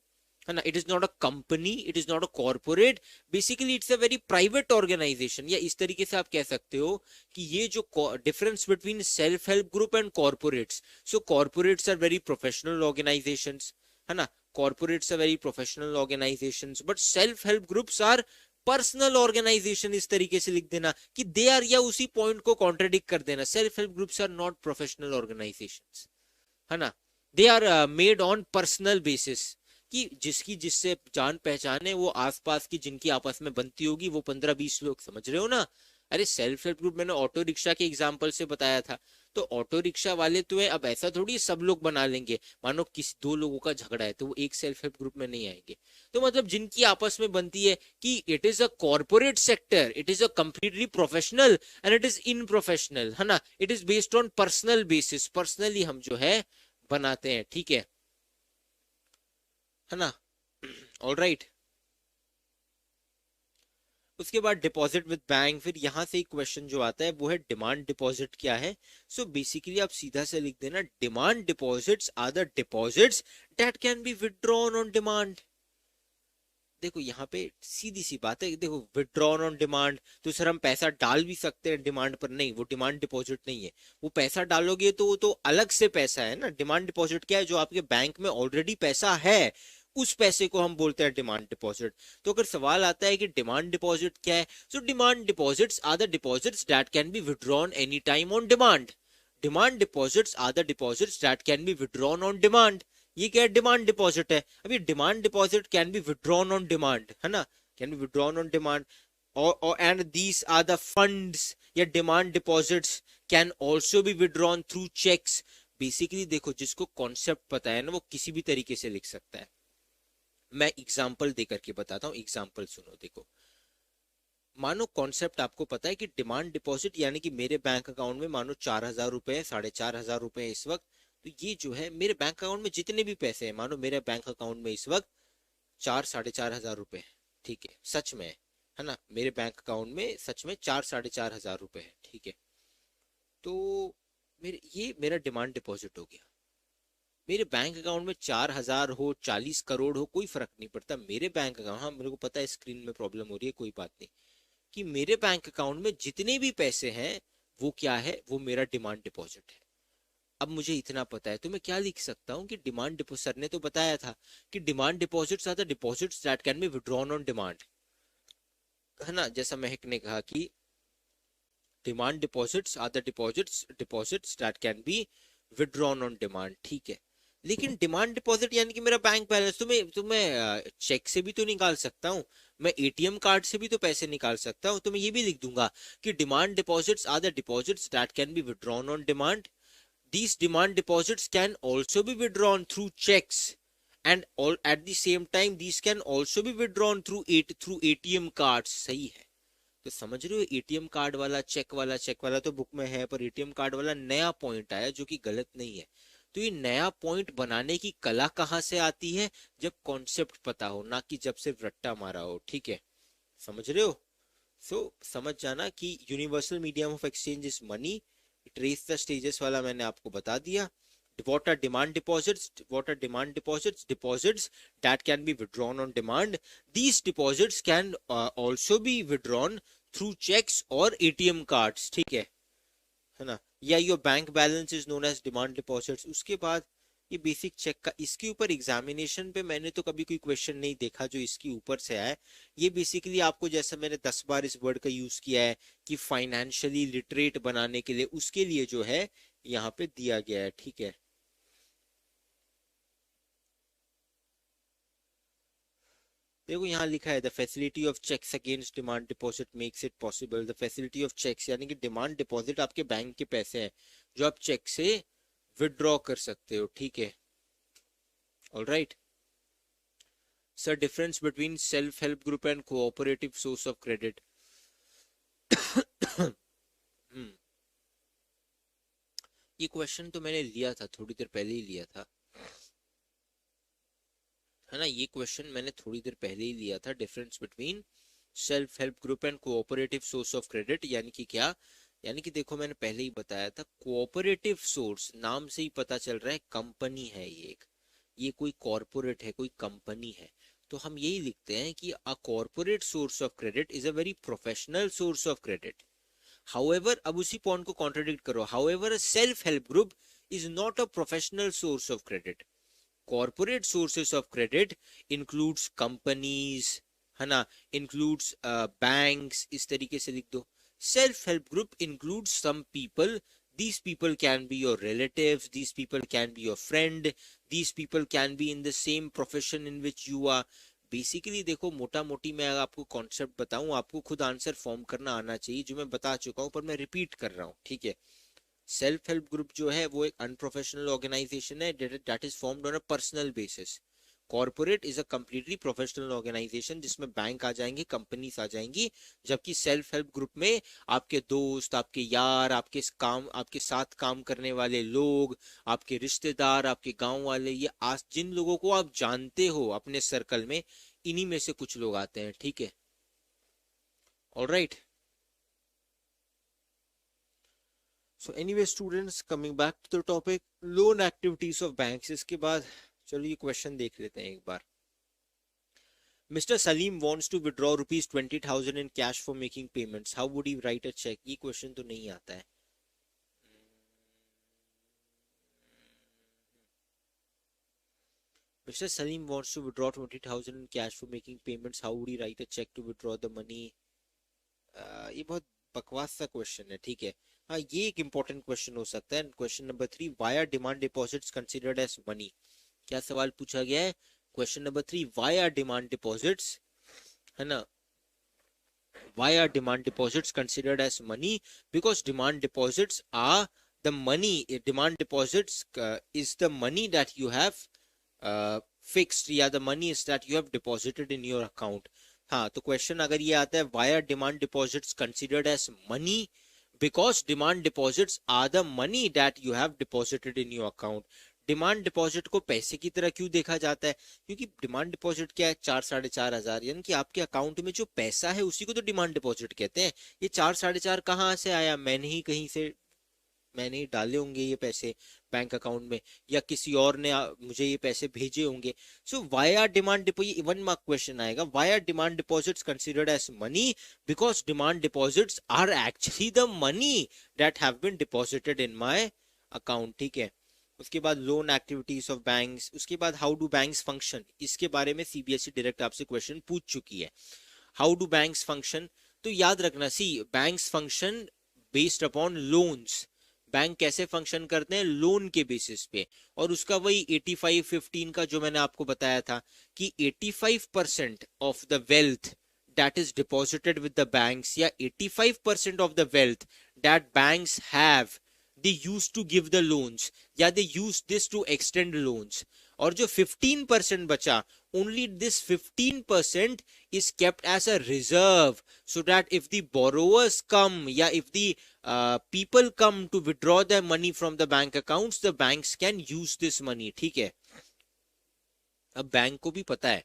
है ना, it is not a company, it is not a corporate, basically it's a very private organisation. या इस तरीके से आप कह सकते हो कि ये जो difference between self help group and corporates, so corporates are very professional organisations, है ना, corporates are very professional organisations, but self help groups are personal organisation. इस तरीके से लिख देना कि दे आर, या उसी पॉइंट को कॉन्ट्रडिक्ट कर देना, self help groups are not professional organisations, है ना। They are made on personal basis, कि जिसकी जिससे जान पहचान है, वो आसपास की जिनकी आपस में बनती होगी, वो 15-20 लोग, समझ रहे हो ना। अरे सेल्फ हेल्प ग्रुप मैंने ऑटो रिक्शा के एग्जाम्पल से बताया था, तो ऑटो रिक्शा वाले तो है, अब ऐसा थोड़ी सब लोग बना लेंगे। मानो किसी दो लोगों का झगड़ा है तो वो एक सेल्फ हेल्प ग्रुप में नहीं आएंगे। तो मतलब जिनकी आपस में बनती है, कि it is a corporate sector, it is a completely professional and it is in professional, है ना, it is based on personal basis, personally हम जो है बनाते हैं, ठीक है ना। All right. उसके बाद डिपॉजिट विद बैंक, फिर यहां से एक क्वेश्चन जो आता है वो है डिमांड डिपॉजिट क्या है। सो बेसिकली आप सीधा से लिख देना, demand deposits are the deposits that can be withdrawn on demand. देखो यहाँ पे सीधी सी बात है, देखो विथड्रॉन ऑन डिमांड, तो सर हम पैसा डाल भी सकते हैं डिमांड पर, नहीं, वो डिमांड डिपॉजिट नहीं है। वो पैसा डालोगे तो वो तो अलग से पैसा है ना। डिमांड डिपॉजिट क्या है, जो आपके बैंक में ऑलरेडी पैसा है, उस पैसे को हम बोलते हैं डिमांड डिपॉजिट। तो अगर सवाल आता है कि डिमांड डिपॉजिट क्या है, so demand deposits are the deposits that can be withdrawn any time on demand. Demand deposits are the deposits that can be withdrawn on demand. ये क्या है, डिमांड डिपॉजिट है। अभी demand deposit can be withdrawn on demand, है ना, can be withdrawn on demand. और and these are the funds, या demand deposits can also be withdrawn through cheques. Basically देखो, जिसको कॉन्सेप्ट पता है ना, वो किसी भी तरीके से लिख सकता है। मैं एग्जाम्पल देकर के बताता हूँ, एग्जाम्पल सुनो। देखो, मानो कॉन्सेप्ट आपको पता है कि डिमांड डिपॉजिट यानी कि मेरे बैंक अकाउंट में मानो 4,000 रुपए है, 4,500 रुपए है इस वक्त। तो ये जो है मेरे बैंक अकाउंट में जितने भी पैसे हैं, मानो मेरे बैंक अकाउंट में इस वक्त 4-4,500 रुपए है, ठीक है, सच में है ना, मेरे बैंक अकाउंट में सच में 4-4,500 रुपए है, ठीक है। तो मेरे ये मेरा डिमांड डिपॉजिट हो गया। मेरे बैंक अकाउंट में 4,000 हो, 40 करोड़ हो, कोई फर्क नहीं पड़ता। मेरे बैंक अकाउंट, हाँ मेरे को पता है स्क्रीन में प्रॉब्लम हो रही है, कोई बात नहीं, कि मेरे बैंक अकाउंट में जितने भी पैसे हैं, वो क्या है, वो मेरा डिमांड डिपॉजिट है। अब मुझे इतना पता है तो मैं क्या लिख सकता हूँ कि डिमांड डिपॉजिट, सर ने तो बताया था कि demand deposits are the deposits that can be withdrawn on demand, है ना। जैसा महक ने कहा कि demand deposits are the deposits that can be withdrawn on demand, ठीक है। लेकिन डिमांड डिपॉजिट यानी कि मेरा बैंक बैलेंस, तो मैं चेक से भी तो निकाल सकता हूँ, मैं एटीएम कार्ड से भी तो पैसे निकाल सकता हूँ। तो मैं ये भी लिख दूंगा कि demand deposits are the deposits that can be withdrawn on demand. These demand deposits can also be withdrawn through checks, and all at the same time these can also be withdrawn through ATM cards। सही है। तो समझ रहे हो, ATM card वाला, check वाला तो book में है, पर एटीएम कार्ड वाला नया पॉइंट आया जो कि गलत नहीं है। तो ये नया पॉइंट बनाने की कला कहाँ से आती है, जब कॉन्सेप्ट पता हो, ना कि जब सिर्फ रट्टा मारा हो, ठीक है, समझ रहे हो। समझ जाना कि universal medium of exchange is money. Trace the stages वाला मैंने आपको बता दिया। What are demand deposits? What are demand deposits? Deposits that can be withdrawn on demand. These deposits can also be withdrawn through checks or ATM cards, ठीक है ना। या your bank balance is known as demand deposits. उसके बाद ये basic check का, इसके ऊपर एग्जामिनेशन पे मैंने तो कभी कोई क्वेश्चन नहीं देखा जो इसके ऊपर से आए। ये बेसिकली आपको, जैसा मैंने 10 बार इस वर्ड का यूज किया है कि फाइनेंशियली लिटरेट बनाने के लिए, उसके लिए जो है यहाँ पे दिया गया है, ठीक है। देखो यहाँ लिखा है the facility of cheques against demand deposit makes it possible. The facility of cheques यानी कि डिमांड डिपॉजिट आपके बैंक के पैसे हैं जो आप चेक से विदड्रॉ कर सकते हो, ठीक है। All right sir, difference between self help group and cooperative source of credit. ये क्वेश्चन तो मैंने लिया था, थोड़ी देर पहले ही लिया था, है ना। ये क्वेश्चन मैंने थोड़ी देर पहले ही लिया था, difference between self help group and cooperative source of credit, यानी कि क्या, यानी कि देखो मैंने पहले ही बताया था, कोऑपरेटिव सोर्स नाम से ही पता चल रहा है कंपनी है ये कोई कॉरपोरेट है, कोई कंपनी है। तो हम यही लिखते हैं कि a corporate source of credit is a very professional source of credit. However, अब उसी पॉइंट को कॉन्ट्रडिक्ट करो, however a self help group is not a professional source of credit. Corporate sources of credit includes companies, है ना, includes banks, इस तरीके से लिख दो। Self help group includes some people, These people can be your relatives, these people can be your friend, these people can be in the same profession in which you are. Basically देखो, मोटा मोटी मैं अगर आपको concept बताऊं, आपको खुद answer form करना आना चाहिए, जो मैं बता चुका हूं पर मैं रिपीट कर रहा हूं, ठीक है। सेल्फ हेल्प ग्रुप जो है वो एक अनप्रोफेशनल ऑर्गेनाइजेशन है that is formed on a personal basis. Corporate is a completely professional organisation जिसमें बैंक आ जाएंगे, कंपनीज आ जाएंगी, जबकि सेल्फ हेल्प ग्रुप में आपके दोस्त, आपके यार, आपके साथ काम करने वाले लोग, आपके रिश्तेदार, आपके गांव वाले, ये आज जिन लोगों को आप जानते हो अपने सर्कल में, इन्हीं में से कुछ लोग आते हैं, ठीक है। Alright, so anyway students, coming back to the topic, loan activities of banks. इसके बाद चलिए क्वेश्चन देख लेते हैं एक बार। Mr. Salim wants to withdraw rupees 20,000 in cash for making payments. How would he write a check? ये question तो नहीं आता है। Mr. Salim wants to withdraw 20,000 in cash for making payments. How would he write a check to withdraw the money? ये बहुत बकवास सा question है, ठीक है। हाँ, ये एक इंपॉर्टेंट क्वेश्चन हो सकता है। Question number 3, why are demand deposits considered as money? क्या सवाल पूछा गया है? Question number 3, why are demand deposits, है ना, why are demand deposits considered as money? Because demand deposits are the money, demand deposits is the money that you have fixed, या the money is that you have deposited in your account. हाँ, तो question अगर ये आता है, why are demand deposits considered as money? Because demand deposits are the money that you have deposited in your account. Demand deposit को पैसे की तरह क्यों देखा जाता है? क्योंकि डिमांड डिपॉजिट क्या है, 4-4.5 हजार, यानी कि आपके अकाउंट में जो पैसा है उसी को तो डिमांड डिपॉजिट कहते हैं। ये 4-4.5 कहाँ से आया? मैंने ही कहीं से, मैंने ही डाले होंगे ये पैसे बैंक अकाउंट में, या किसी और ने मुझे ये पैसे भेजे होंगे। So why are demand deposit, 1 mark question आएगा, why are demand deposits considered as money? Because demand deposits are actually the money that have been deposited in my account, ठीक है। उसके बाद लोन एक्टिविटीज ऑफ बैंक्स, उसके बाद how do banks function, इसके बारे में सीबीएसई डायरेक्ट आपसे क्वेश्चन पूछ चुकी है। हाउ डू बैंक्स फंक्शन, तो याद रखना, see banks function based upon loans. Bank कैसे फंक्शन करते हैं? लोन के बेसिस पे। और उसका वही 85-15 का जो मैंने आपको बताया था कि 85% of the wealth that is deposited with the banks, या 85% of the wealth that banks have, they used to give the loans, या they use this to extend loans. और जो 15% बचा, only this 15% is kept as a reserve, so that if the borrowers come, या if the people come to withdraw their money from the bank accounts, the banks can use this money, ठीक है। अब bank को भी पता है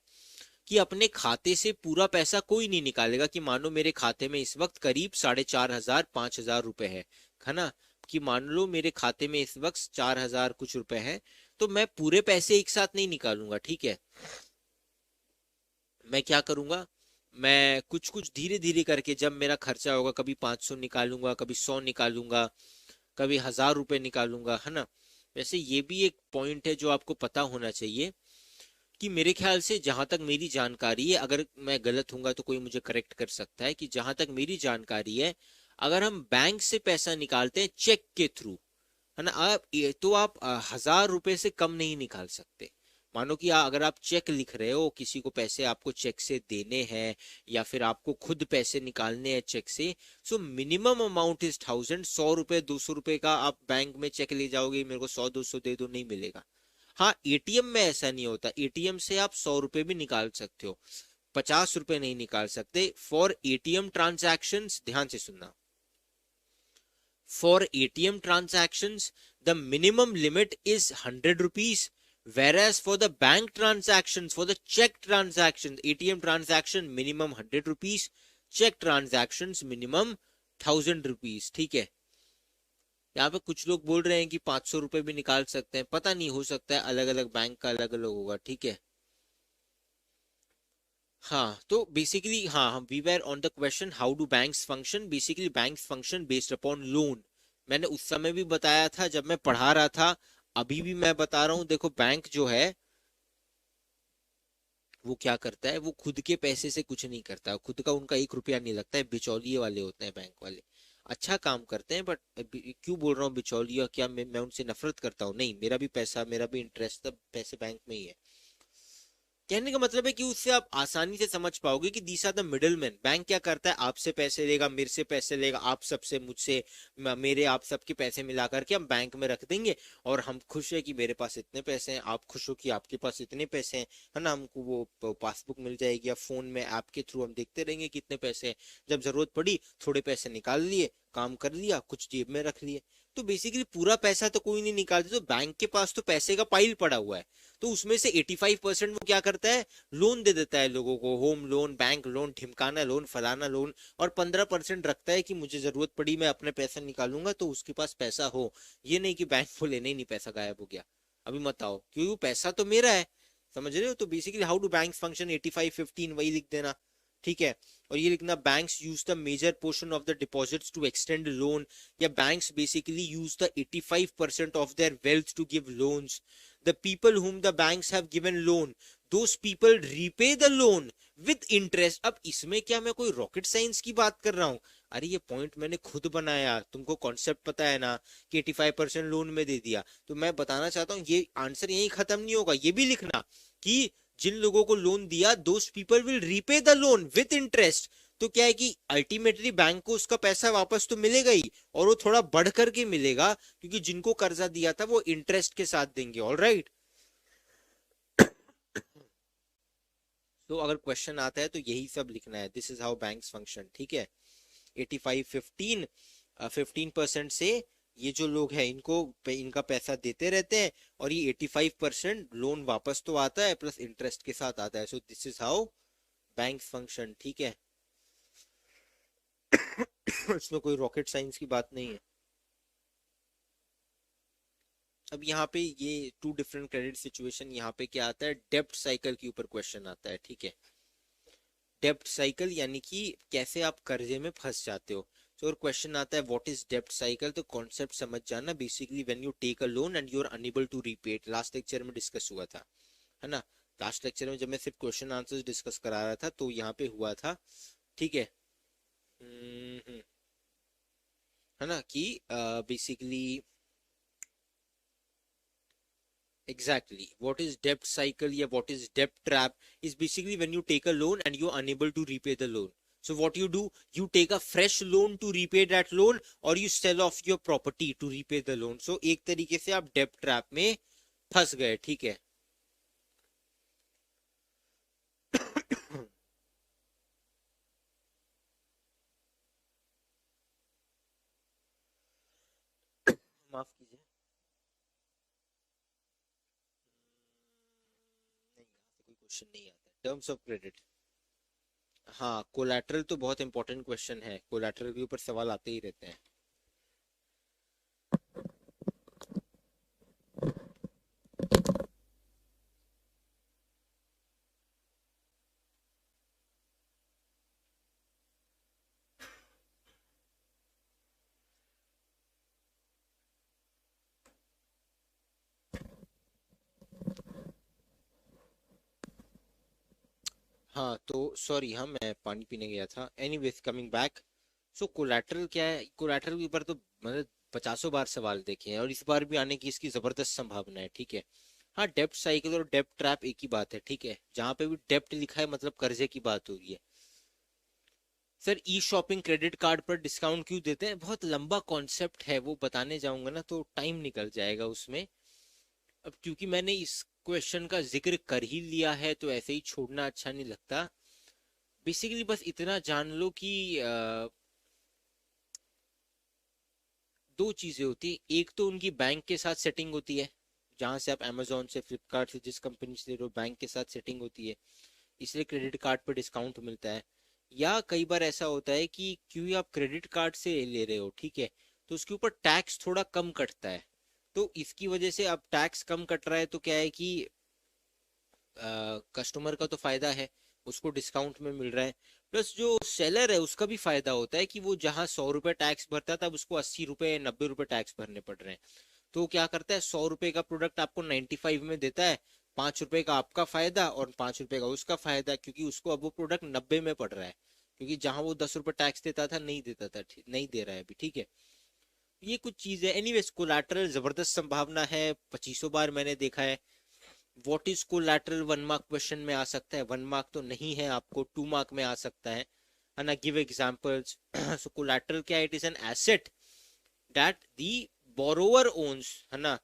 कि अपने खाते से पूरा पैसा कोई नहीं निकालेगा, कि मानो मेरे खाते में इस वक्त करीब 4,500-5,000 रुपए है ना, कि मान लो मेरे खाते में इस वक्त 4,000 कुछ रुपए है, तो मैं पूरे पैसे एक साथ नहीं निकालूंगा, ठीक है। मैं क्या करूंगा, मैं कुछ कुछ धीरे धीरे करके, जब मेरा खर्चा होगा, कभी 500 निकालूंगा, कभी 100 निकालूंगा, कभी 1,000 रुपए निकालूंगा, है ना। वैसे ये भी एक पॉइंट है जो आपको पता होना चाहिए कि मेरे ख्याल से, जहां तक मेरी जानकारी है, अगर मैं गलत हूंगा तो कोई मुझे करेक्ट कर सकता है, कि जहां तक मेरी जानकारी है, अगर हम बैंक से पैसा निकालते हैं चेक के थ्रू, है ना, तो आप 1,000 रुपए से कम नहीं निकाल सकते। मानो कि अगर आप चेक लिख रहे हो, किसी को पैसे आपको चेक से देने हैं, या फिर आपको खुद पैसे निकालने हैं चेक से, सो मिनिमम अमाउंट इज 1,000। 100 रुपए 200 रुपए का आप बैंक में चेक ले जाओगे, मेरे को 100-200 दे दो, नहीं मिलेगा। हाँ, एटीएम में ऐसा नहीं होता, एटीएम से आप 100 रुपए भी निकाल सकते हो, 50 रुपए नहीं निकाल सकते। फॉर एटीएम ट्रांजैक्शन, ध्यान से सुनना, for ATM transaction the minimum limit is 100 rupees, whereas for the bank transactions, for the check transactions, ATM transaction minimum 100 rupees, check transactions minimum 1,000 rupees, ठीक है। यहाँ पे कुछ लोग बोल रहे हैं कि 500 रुपए भी निकाल सकते हैं, पता नहीं, हो सकता है अलग अलग बैंक का अलग अलग होगा, ठीक है। हाँ, तो बेसिकली, हाँ, we were on the question how do banks function. Basically banks function based upon loan. मैंने उस समय भी बताया था जब मैं पढ़ा रहा था, अभी भी मैं बता रहा हूँ। देखो, बैंक जो है वो क्या करता है, वो खुद के पैसे से कुछ नहीं करता, खुद का उनका 1 रुपया नहीं लगता है, बिचौलिए वाले होते हैं बैंक वाले। अच्छा काम करते हैं, बट क्यों बोल रहा हूँ बिचौलिया, क्या मैं उनसे नफरत करता हूँ? नहीं, मेरा भी पैसा, मेरा भी इंटरेस्ट सब पैसे बैंक में ही है। कहने का मतलब है कि उससे आप आसानी से समझ पाओगे कि these are the middle man. Bank क्या करता है, आपसे पैसे लेगा, मेरे से पैसे लेगा, आप सबसे, मुझसे, मेरे आप सबके पैसे मिला करके हम बैंक में रख देंगे, और हम खुश है कि मेरे पास इतने पैसे हैं, आप खुश हो कि आपके पास इतने पैसे हैं, है ना। हमको वो पासबुक मिल जाएगी, या फोन में ऐप के थ्रू हम देखते रहेंगे कितने पैसे हैं। जब जरूरत पड़ी थोड़े पैसे निकाल लिए, काम कर लिया, कुछ जेब में रख लिए। तो बेसिकली पूरा पैसा तो कोई नहीं निकालते, तो बैंक के पास तो पैसे का पाइल पड़ा हुआ है। तो उसमें से 85% वो क्या करता है, लोन दे देता है लोगों को, होम लोन, बैंक लोन, ठिमकाना लोन, फलाना लोन। और 15% रखता है कि मुझे जरूरत पड़ी मैं अपने पैसे निकालूंगा, तो उसके पास पैसा हो। ये नहीं कि बैंक बोले नहीं नहीं पैसा गायब हो गया, अभी मत आओ, क्योंकि वो पैसा तो मेरा है। समझ रहे हो? तो basically how do bank function, 85-15 वही लिख देना, ठीक है। और ये लिखना, banks use the major portion of the deposits to extend loan, या banks basically use the 85% of their wealth to give loans. The people whom the banks have given loan, those people repay the loan with interest। अब इसमें क्या मैं कोई rocket science की बात कर रहा हूं? अरे ये पॉइंट मैंने खुद बनाया, तुमको कॉन्सेप्ट पता है ना, कि 85% लोन में दे दिया। तो मैं बताना चाहता हूँ ये आंसर यही खत्म नहीं होगा, ये भी लिखना कि जिन लोगों को लोन दिया, those people will repay the loan with interest. तो क्या है कि अल्टीमेटली बैंक को उसका पैसा वापस तो मिलेगा ही, और वो थोड़ा बढ़ करके मिलेगा, क्योंकि जिनको कर्जा दिया था वो इंटरेस्ट के साथ देंगे। All right. तो अगर क्वेश्चन आता है तो यही सब लिखना है, this is how banks function, ठीक है। 85-15, 15% से ये जो लोग हैं इनको इनका पैसा देते रहते हैं, और ये 85% लोन वापस तो आता है, प्लस इंटरेस्ट के साथ आता है। So this is how banks function, ठीक है। इसमें कोई रॉकेट साइंस की बात नहीं है। अब यहाँ पे ये टू डिफरेंट क्रेडिट सिचुएशन, यहाँ पे क्या आता है, डेब्ट साइकिल के ऊपर क्वेश्चन आता है, ठीक है। डेब्ट साइकिल यानी कि कैसे आप कर्जे में फंस जाते हो। तो और क्वेश्चन आता है व्हाट इज डेब्ट साइकिल, तो कॉन्सेप्ट समझ जाना, basically when you take a loan and you are unable to repay it. Last lecture में डिस्कस हुआ था, है ना। लास्ट लेक्चर में जब मैं सिर्फ क्वेश्चन आंसर्स डिस्कस करा रहा था, तो यहाँ पे हुआ था, ठीक है। है ना, कि basically exactly what is debt cycle, yeah, what is debt trap, is basically when you take a loan and you're unable to repay the loan. So what you do, you take a fresh loan to repay that loan, or you sell off your property to repay the loan. So एक तरीके से आप debt trap में फंस गए, ठीक है। माफ कीजिए, नहीं यहाँ से कोई क्वेश्चन नहीं आता टर्म्स ऑफ क्रेडिट। हाँ, कोलैटरल तो बहुत इंपॉर्टेंट क्वेश्चन है, कोलैटरल के ऊपर सवाल आते ही रहते हैं। हाँ तो सॉरी, हाँ मैं पानी पीने गया था। एनीवेज कमिंग बैक, सो कोलैटरल क्या है, कोलैटरल के ऊपर तो मतलब पचासों बार सवाल देखे हैं, और इस बार भी आने की इसकी जबरदस्त संभावना है, ठीक है। हाँ, डेप्ट साइकिल और डेप्ट ट्रैप एक ही बात है, ठीक है। जहां पे भी डेप्ट लिखा है मतलब कर्जे की बात हो रही है। सर ई शॉपिंग क्रेडिट कार्ड पर डिस्काउंट क्यों देते हैं, बहुत लंबा कॉन्सेप्ट है, वो बताने जाऊंगा ना तो टाइम निकल जाएगा उसमें। अब क्योंकि मैंने इस क्वेश्चन का जिक्र कर ही लिया है, तो ऐसे ही छोड़ना अच्छा नहीं लगता। बेसिकली बस इतना जान लो कि दो चीजें होती है, एक तो उनकी बैंक के साथ सेटिंग होती है, जहां से आप अमेजोन से, फ्लिपकार्ट से, जिस कंपनी से ले रहे हो, बैंक के साथ सेटिंग होती है, इसलिए क्रेडिट कार्ड पर डिस्काउंट मिलता है। या कई बार ऐसा होता है कि क्योंकि आप क्रेडिट कार्ड से ले रहे हो, ठीक है, तो उसके ऊपर टैक्स थोड़ा कम कटता है। तो इसकी वजह से अब टैक्स कम कट रहा है, तो क्या है कि कस्टमर का तो फायदा है, उसको डिस्काउंट में मिल रहा है। प्लस जो सेलर है उसका भी फायदा होता है कि वो जहां 100 रुपए टैक्स भरता था, अब उसको 80 रुपए, 90 रुपए टैक्स भरने पड़ रहे हैं। तो वो क्या करता है, 100 रुपए का प्रोडक्ट आपको 95 में देता है, 5 रुपए का आपका फायदा और 5 रुपए का उसका फायदा, क्योंकि उसको अब वो प्रोडक्ट 90 में पड़ रहा है। क्योंकि जहां वो 10 रुपए टैक्स देता था नहीं देता था, नहीं दे रहा है अभी, ठीक है। ये कुछ चीज है। एनीवेज कोलैटरल जबरदस्त संभावना है, 2500 बार मैंने देखा है। What is collateral 1 mark question में आ सकता है, 1 मार्क तो नहीं है, आपको 2 मार्क में आ सकता है ना। Give examples. सो कोलैटरल क्या है? It is an asset that the borrower owns, है ना,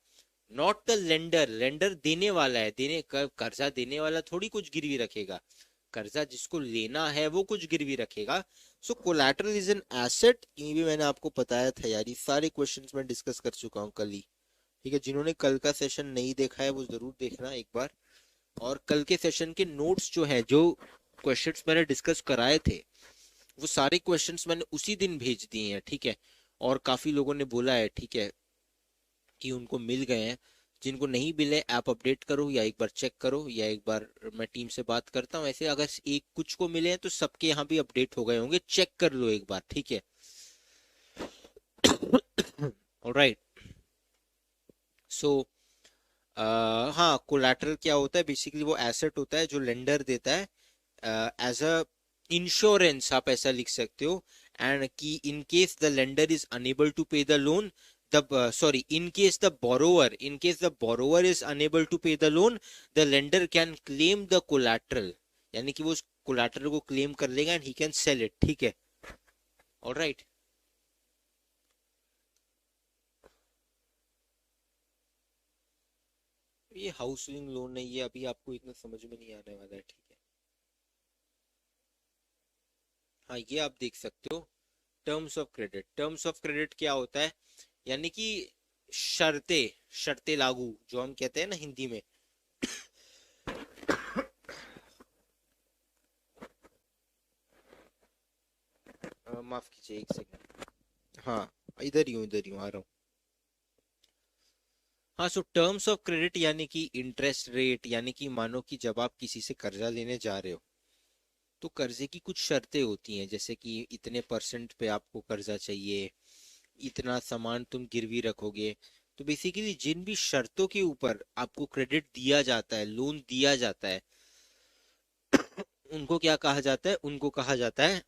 नॉट द लेंडर। लेंडर देने वाला है, देने कर्जा देने वाला थोड़ी कुछ गिरवी रखेगा, कर्जा जिसको लेना है वो कुछ गिरवी रखेगा। सो कोलैटरल इज एन एसेट। ये भी मैंने आपको बताया था यार, ये सारे क्वेश्चंस मैं डिस्कस कर चुका हूँ कल ही, ठीक है। जिन्होंने कल का सेशन नहीं देखा है वो जरूर देखना एक बार। और कल के सेशन के नोट्स जो है, जो क्वेश्चंस मैंने डिस्कस कराए थे, वो सारे क्वेश्चंस मैंने उसी दिन भेज दिए हैं, ठीक है। और काफी लोगों ने बोला है, ठीक है, कि उनको मिल गए हैं। जिनको नहीं मिले ऐप अपडेट करो या एक बार चेक करो, या एक बार मैं टीम से बात करता हूँ। ऐसे अगर एक कुछ को मिले हैं तो सबके यहाँ भी अपडेट हो गए होंगे, चेक कर लो एक बार, ठीक है। ऑलराइट। सो हाँ, कोलैटरल क्या होता है? बेसिकली वो एसेट होता है जो लेंडर देता है एज अ इंश्योरेंस, आप ऐसा लिख सकते हो। एंड कि in case the lender is unable to pay the loan, the sorry, in case the borrower is unable to pay the loan, the lender can claim the collateral, यानी कि वो उस collateral को claim कर लेगा and he can sell it, ठीक है। all right। ये हाउसिंग लोन है, ये अभी आपको इतना समझ में नहीं आने वाला है, ठीक है। हाँ, ये आप देख सकते हो। Terms of credit, terms of credit क्या होता है? यानी कि शर्तें, शर्तें लागू जो हम कहते हैं ना हिंदी में। माफ कीजिए, एक सेकंड। हाँ, इधर ही हूँ, आ रहा हूँ। हाँ, सो टर्म्स ऑफ क्रेडिट यानी कि इंटरेस्ट रेट, यानी कि मानो कि जब आप किसी से कर्जा लेने जा रहे हो तो कर्जे की कुछ शर्तें होती हैं, जैसे कि इतने परसेंट पे आपको कर्जा चाहिए, इतना सामान तुम गिरवी रखोगे। तो बेसिकली जिन भी शर्तों के ऊपर आपको क्रेडिट दिया जाता है, लोन दिया जाता है, उनको क्या कहा जाता है? उनको कहा जाता है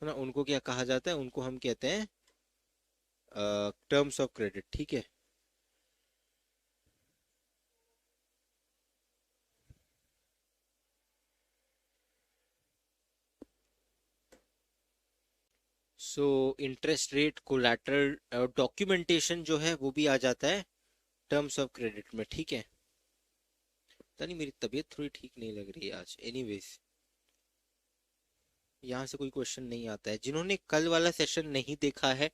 ना, उनको क्या कहा जाता है? उनको हम कहते हैं टर्म्स ऑफ क्रेडिट, ठीक है। So interest rate, collateral, documentation जो है वो भी आ जाता है टर्म्स ऑफ क्रेडिट में, ठीक है। पता नहीं, मेरी तबीयत थोड़ी ठीक नहीं लग रही है आज। एनीवेज, यहाँ से कोई क्वेश्चन नहीं आता है। जिन्होंने कल वाला सेशन नहीं देखा है,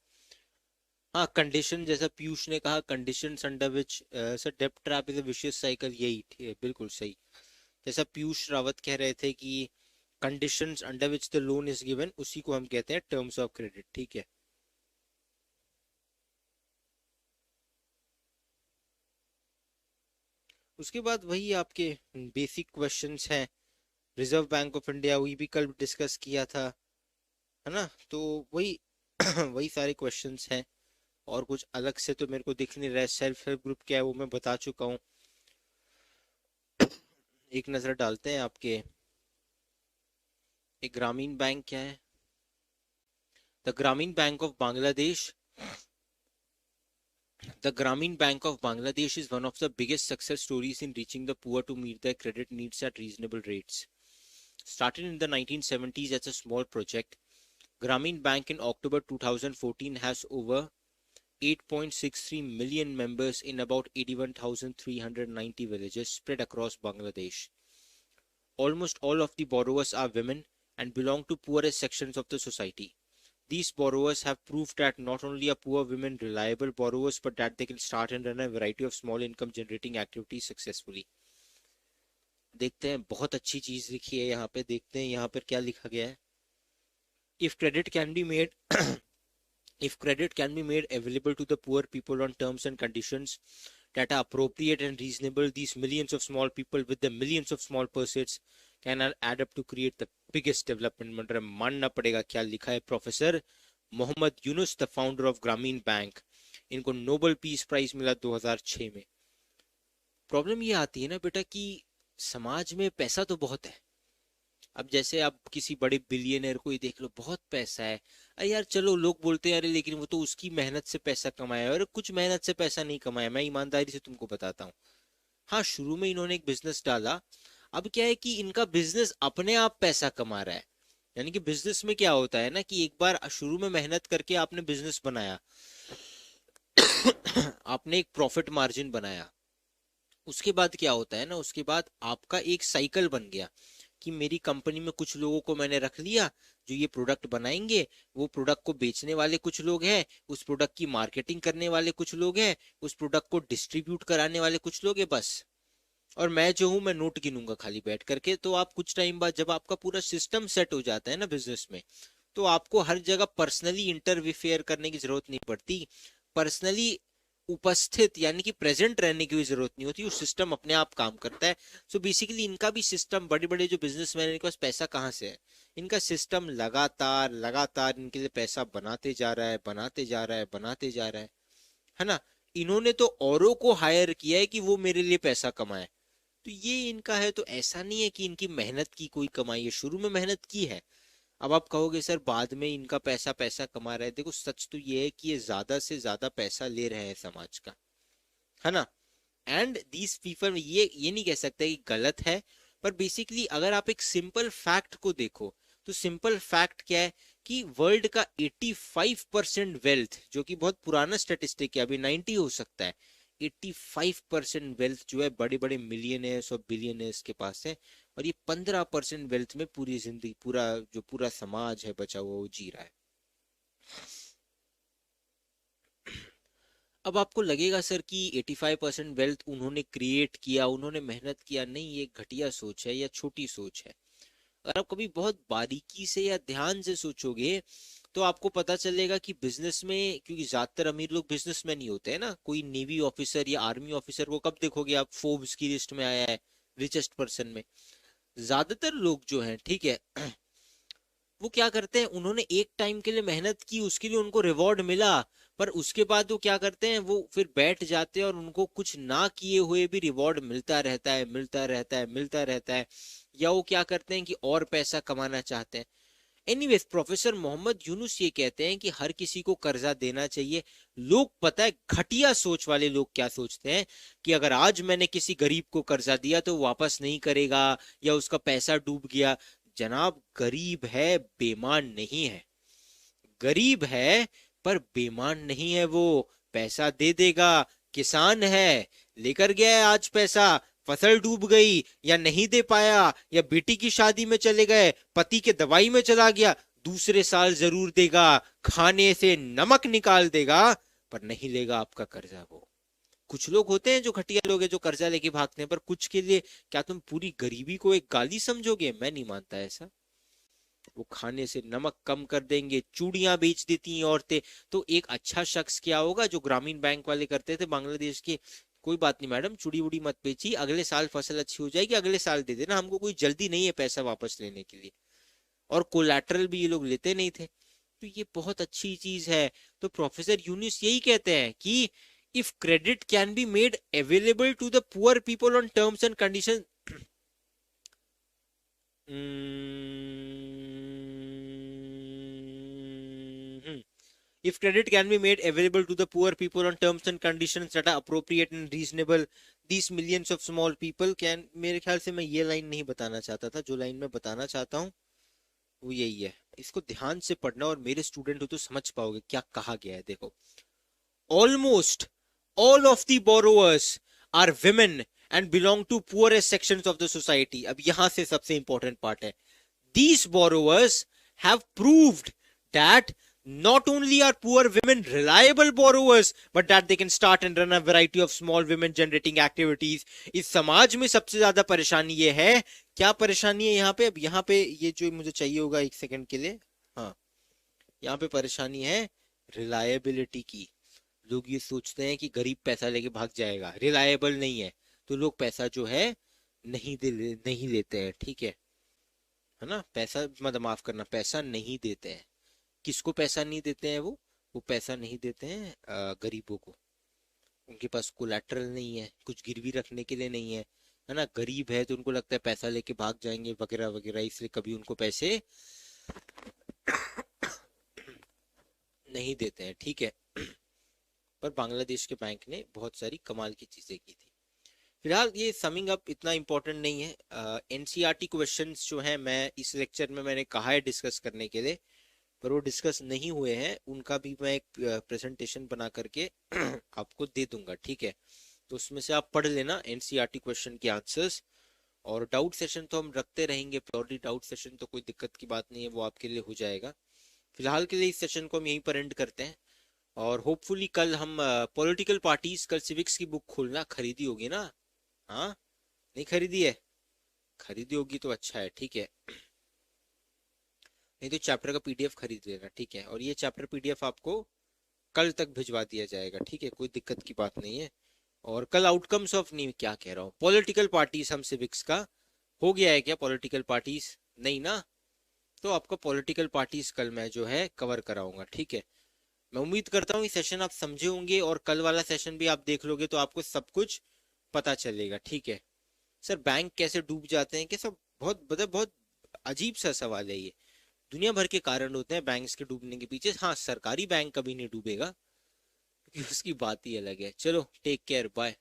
हाँ, कंडीशन जैसा पीयूष ने कहा, कंडीशंस अंडर विच सर डेब्ट trap is a vicious cycle, यही ठीक है, बिल्कुल सही। जैसा पीयूष रावत कह रहे थे कि conditions under which the loan is given, उसी को हम कहते हैं टर्म्स ऑफ क्रेडिट, ठीक है। उसके बाद वही आपके बेसिक क्वेश्चंस हैं। रिजर्व बैंक ऑफ इंडिया, वही भी कल डिस्कस किया था, है ना। तो वही वही सारे क्वेश्चंस हैं। और कुछ अलग से तो मेरे को दिख नहीं रहा है। सेल्फ हेल्प ग्रुप क्या है वो मैं बता चुका हूँ। एक नजर डालते हैं आपके, एक ग्रामीण बैंक क्या है? द ग्रामीण bank of Bangladesh, the Grameen Bank of Bangladesh is one of the biggest success stories in reaching the poor to meet their credit needs at reasonable rates. Started in the 1970s as a small project, Grameen Bank in October 2014 has over 8.63 million members in about 81,390 villages spread across Bangladesh. Almost all of the borrowers are women and belong to poorest sections of the society. These borrowers have proved that not only are poor women reliable borrowers, but that they can start and run a variety of small income generating activities successfully. देखते हैं, बहुत अच्छी चीज लिखी है यहाँ पे, देखते हैं यहाँ पर क्या लिखा गया है। If credit can be made if credit can be made available to the poor people on terms and conditions that are appropriate and reasonable, these millions of small people with the millions of small pursuits can add up to create the biggest development. मतलब मानना पड़ेगा क्या लिखा है professor Mohammad Yunus, the founder of Grameen bank. इनको Nobel peace prize मिला 2006 में। Problem ये आती है ना बेटा कि समाज में पैसा तो बहुत है, अब जैसे आप किसी बड़े बिलियनर को ही देख लो, बहुत पैसा है, अरे यार चलो लोग बोलते हैं अरे लेकिन वो तो उसकी मेहनत से पैसा कमाया, और कुछ मेहनत से पैसा नहीं कमाया, मैं ईमानदारी से तुमको बताता हूँ। हाँ, शुरू में इन्होंने एक बिजनेस डाला, अब क्या है कि इनका बिजनेस अपने आप पैसा कमा रहा है। यानी कि बिजनेस में क्या होता है ना कि एक बार शुरू में मेहनत करके आपने बिजनेस बनाया, आपने एक प्रॉफिट मार्जिन बनाया, उसके बाद क्या होता है ना, उसके बाद आपका एक साइकिल बन गया कि मेरी कंपनी में कुछ लोगों को मैंने रख लिया जो ये प्रोडक्ट बनाएंगे, वो प्रोडक्ट को बेचने वाले कुछ लोग हैं, उस प्रोडक्ट की मार्केटिंग करने वाले कुछ लोग हैं, उस प्रोडक्ट को डिस्ट्रीब्यूट कराने वाले कुछ लोग हैं, बस। और मैं जो हूं, मैं नोट गिनूंगा खाली बैठ करके। तो आप कुछ टाइम बाद जब आपका पूरा सिस्टम सेट हो जाता है ना बिजनेस में, तो आपको हर जगह पर्सनली इंटरफेयर करने की जरूरत नहीं पड़ती, पर्सनली उपस्थित यानी कि प्रेजेंट रहने की भी जरूरत नहीं होती, वो सिस्टम अपने आप काम करता है। सो बेसिकली इनका भी सिस्टम, बड़े बड़े जो बिजनेसमैन, इनके पास पैसा कहाँ से है, इनका सिस्टम लगातार लगातार इनके लिए पैसा बनाते जा रहा है, बनाते जा रहा है, बनाते जा रहा है ना। इन्होंने तो औरों को हायर किया है कि वो मेरे लिए पैसा कमाए, तो ये इनका है। तो ऐसा नहीं है कि इनकी मेहनत की कोई कमाई है, शुरू में मेहनत की है। अब आप कहोगे सर बाद में इनका पैसा पैसा कमा रहे हैं, देखो सच तो ये है कि ये ज्यादा से ज्यादा पैसा ले रहे हैं समाज का, है ना। एंड दीज पीपल, ये नहीं कह सकते कि गलत है, पर बेसिकली अगर आप एक सिंपल फैक्ट को देखो, तो सिंपल फैक्ट क्या है कि वर्ल्ड का 85% वेल्थ, जो कि बहुत पुराना स्टेटिस्टिक है, अभी 90 हो सकता है, 85% वेल्थ जो है बड़े बड़े मिलियनर्स और बिलियनर्स के पास है, और ये 15% वेल्थ में पूरी जिंदगी, पूरा समाज है बचा हुआ, वो जी रहा है। अब आपको लगेगा सर कि 85% वेल्थ उन्होंने क्रिएट किया, उन्होंने मेहनत किया, नहीं, ये घटिया सोच है या छोटी सोच है। अगर आप कभी बहुत बारीकी से या ध्यान से सोचोगे, तो आपको पता चलेगा कि बिजनेस में, क्योंकि ज्यादातर अमीर लोग बिजनेसमैन ही होते हैं ना, कोई नेवी ऑफिसर या आर्मी ऑफिसर को कब देखोगे आप, फोर्ब्स की लिस्ट में आया है रिचेस्ट पर्सन में। ज्यादातर लोग जो हैं, ठीक है, वो क्या करते हैं, उन्होंने एक टाइम के लिए मेहनत की, उसके लिए उनको रिवॉर्ड मिला, पर उसके बाद वो क्या करते हैं, वो फिर बैठ जाते हैं और उनको कुछ ना किए हुए भी रिवॉर्ड मिलता रहता है, मिलता रहता है, मिलता रहता है। या वो क्या करते हैं कि और पैसा कमाना चाहते हैं। एनीवेज, प्रोफेसर मोहम्मद यूनुस ये कहते हैं कि हर किसी को कर्जा देना चाहिए। लोग, पता है घटिया सोच वाले लोग क्या सोचते हैं कि अगर आज मैंने किसी गरीब को कर्जा दिया तो वापस नहीं करेगा, या उसका पैसा डूब गया। जनाब, गरीब है, बेईमान नहीं है। गरीब है पर बेईमान नहीं है, वो पैसा दे देगा। किसान है, लेकर गया है आज पैसा, फसल डूब गई या नहीं दे पाया, या बेटी की शादी में चले गए, पति के दवाई में चला गया, दूसरे साल जरूर देगा, खाने से नमक निकाल देगा, पर नहीं लेगा आपका कर्जा वो। कुछ लोग होते हैं जो घटिया लोग हैं, जो कर्जा लेके भागते हैं, पर कुछ के लिए क्या तुम पूरी गरीबी को एक गाली समझोगे? मैं नहीं मानता ऐसा। वो खाने से नमक कम कर देंगे, चूड़ियां बेच देती हैं औरतें। तो एक अच्छा शख्स क्या होगा, जो ग्रामीण बैंक वाले करते थे बांग्लादेश के, कोई बात नहीं मैडम, चूड़ी वूड़ी मत बेची, अगले साल फसल अच्छी हो जाएगी, अगले साल दे देना, हमको कोई जल्दी नहीं है पैसा वापस लेने के लिए। और कोलैटरल भी ये लोग लेते नहीं थे। तो ये बहुत अच्छी चीज है। तो प्रोफेसर यूनिस यही कहते हैं कि if credit can be made available to the poor people on terms and condition, if credit can be made available to the poor people on terms and conditions that are appropriate and reasonable, these millions of small people can, मेरे ख्याल से मैं ये line नहीं बताना चाहता था, जो लाइन मैं बताना चाहता हूँ वो यही है। इसको ध्यान से पढ़ना, और मेरे स्टूडेंट हो तो समझ पाओगे क्या कहा गया है। देखो, almost all of the borrowers are women and belong to poorest sections of the society। अब यहां से सबसे इंपॉर्टेंट पार्ट है, these borrowers have proved that not only are poor women reliable borrowers, but that they can start and run a variety of small women generating activities। इस समाज में सबसे ज्यादा परेशानी ये है, क्या परेशानी है यहाँ पे, अब यहाँ पे ये जो मुझे चाहिए होगा एक सेकंड के लिए, हाँ, यहाँ पे परेशानी है रिलायबिलिटी की। लोग ये सोचते हैं कि गरीब पैसा लेके भाग जाएगा, रिलायबल नहीं है, तो लोग पैसा जो है नहीं लेते हैं, ठीक है ना। पैसा, मतलब माफ करना, पैसा नहीं देते हैं। किसको पैसा नहीं देते हैं वो पैसा नहीं देते हैं गरीबों को। उनके पास कोलैटरल नहीं है, कुछ गिरवी रखने के लिए नहीं है, है ना, गरीब है तो उनको लगता है पैसा लेके भाग जाएंगे वगैरह वगैरह, इसलिए कभी उनको पैसे नहीं देते हैं, ठीक है। पर बांग्लादेश के बैंक ने बहुत सारी कमाल की चीजें की थी। फिलहाल ये समिंग अप इतना इम्पोर्टेंट नहीं है। एनसीईआरटी क्वेश्चंस जो है मैं इस लेक्चर में मैंने कहा है डिस्कस करने के लिए, पर वो डिस्कस नहीं हुए हैं, उनका भी मैं एक प्रेजेंटेशन बना करके आपको दे दूंगा, ठीक है। तो उसमें से आप पढ़ लेना एनसीईआरटी क्वेश्चन के आंसर्स। और डाउट सेशन तो हम रखते रहेंगे, प्योरली डाउट सेशन, तो कोई दिक्कत की बात नहीं है, वो आपके लिए हो जाएगा। फिलहाल के लिए इस सेशन को हम यहीं पर एंड करते हैं। और होपफुली कल हम पॉलिटिकल पार्टीज, कल सिविक्स की बुक खोलना, खरीदी होगी ना? हाँ, नहीं खरीदी है? खरीदी होगी तो अच्छा है, ठीक है। नहीं तो चैप्टर का पीडीएफ खरीद लेना, ठीक है। और ये चैप्टर पीडीएफ आपको कल तक भिजवा दिया जाएगा, ठीक है, कोई दिक्कत की बात नहीं है। और कल आउटकम्स ऑफ, नहीं क्या कह रहा हूँ, पॉलिटिकल पार्टीज हम सिविक्स का हो गया है क्या? पॉलिटिकल पार्टीज नहीं ना? तो आपका पॉलिटिकल पार्टीज कल मैं जो है कवर कराऊंगा, ठीक है। मैं उम्मीद करता हूँ ये सेशन आप समझे होंगे, और कल वाला सेशन भी आप देख लोगे तो आपको सब कुछ पता चलेगा, ठीक है। सर बैंक कैसे डूब जाते हैं, कैसा, बहुत मतलब बहुत अजीब सा सवाल है ये। दुनिया भर के कारण होते हैं बैंक्स के डूबने के पीछे। हाँ, सरकारी बैंक कभी नहीं डूबेगा, क्योंकि उसकी बात ही अलग है। चलो, टेक केयर, बाय।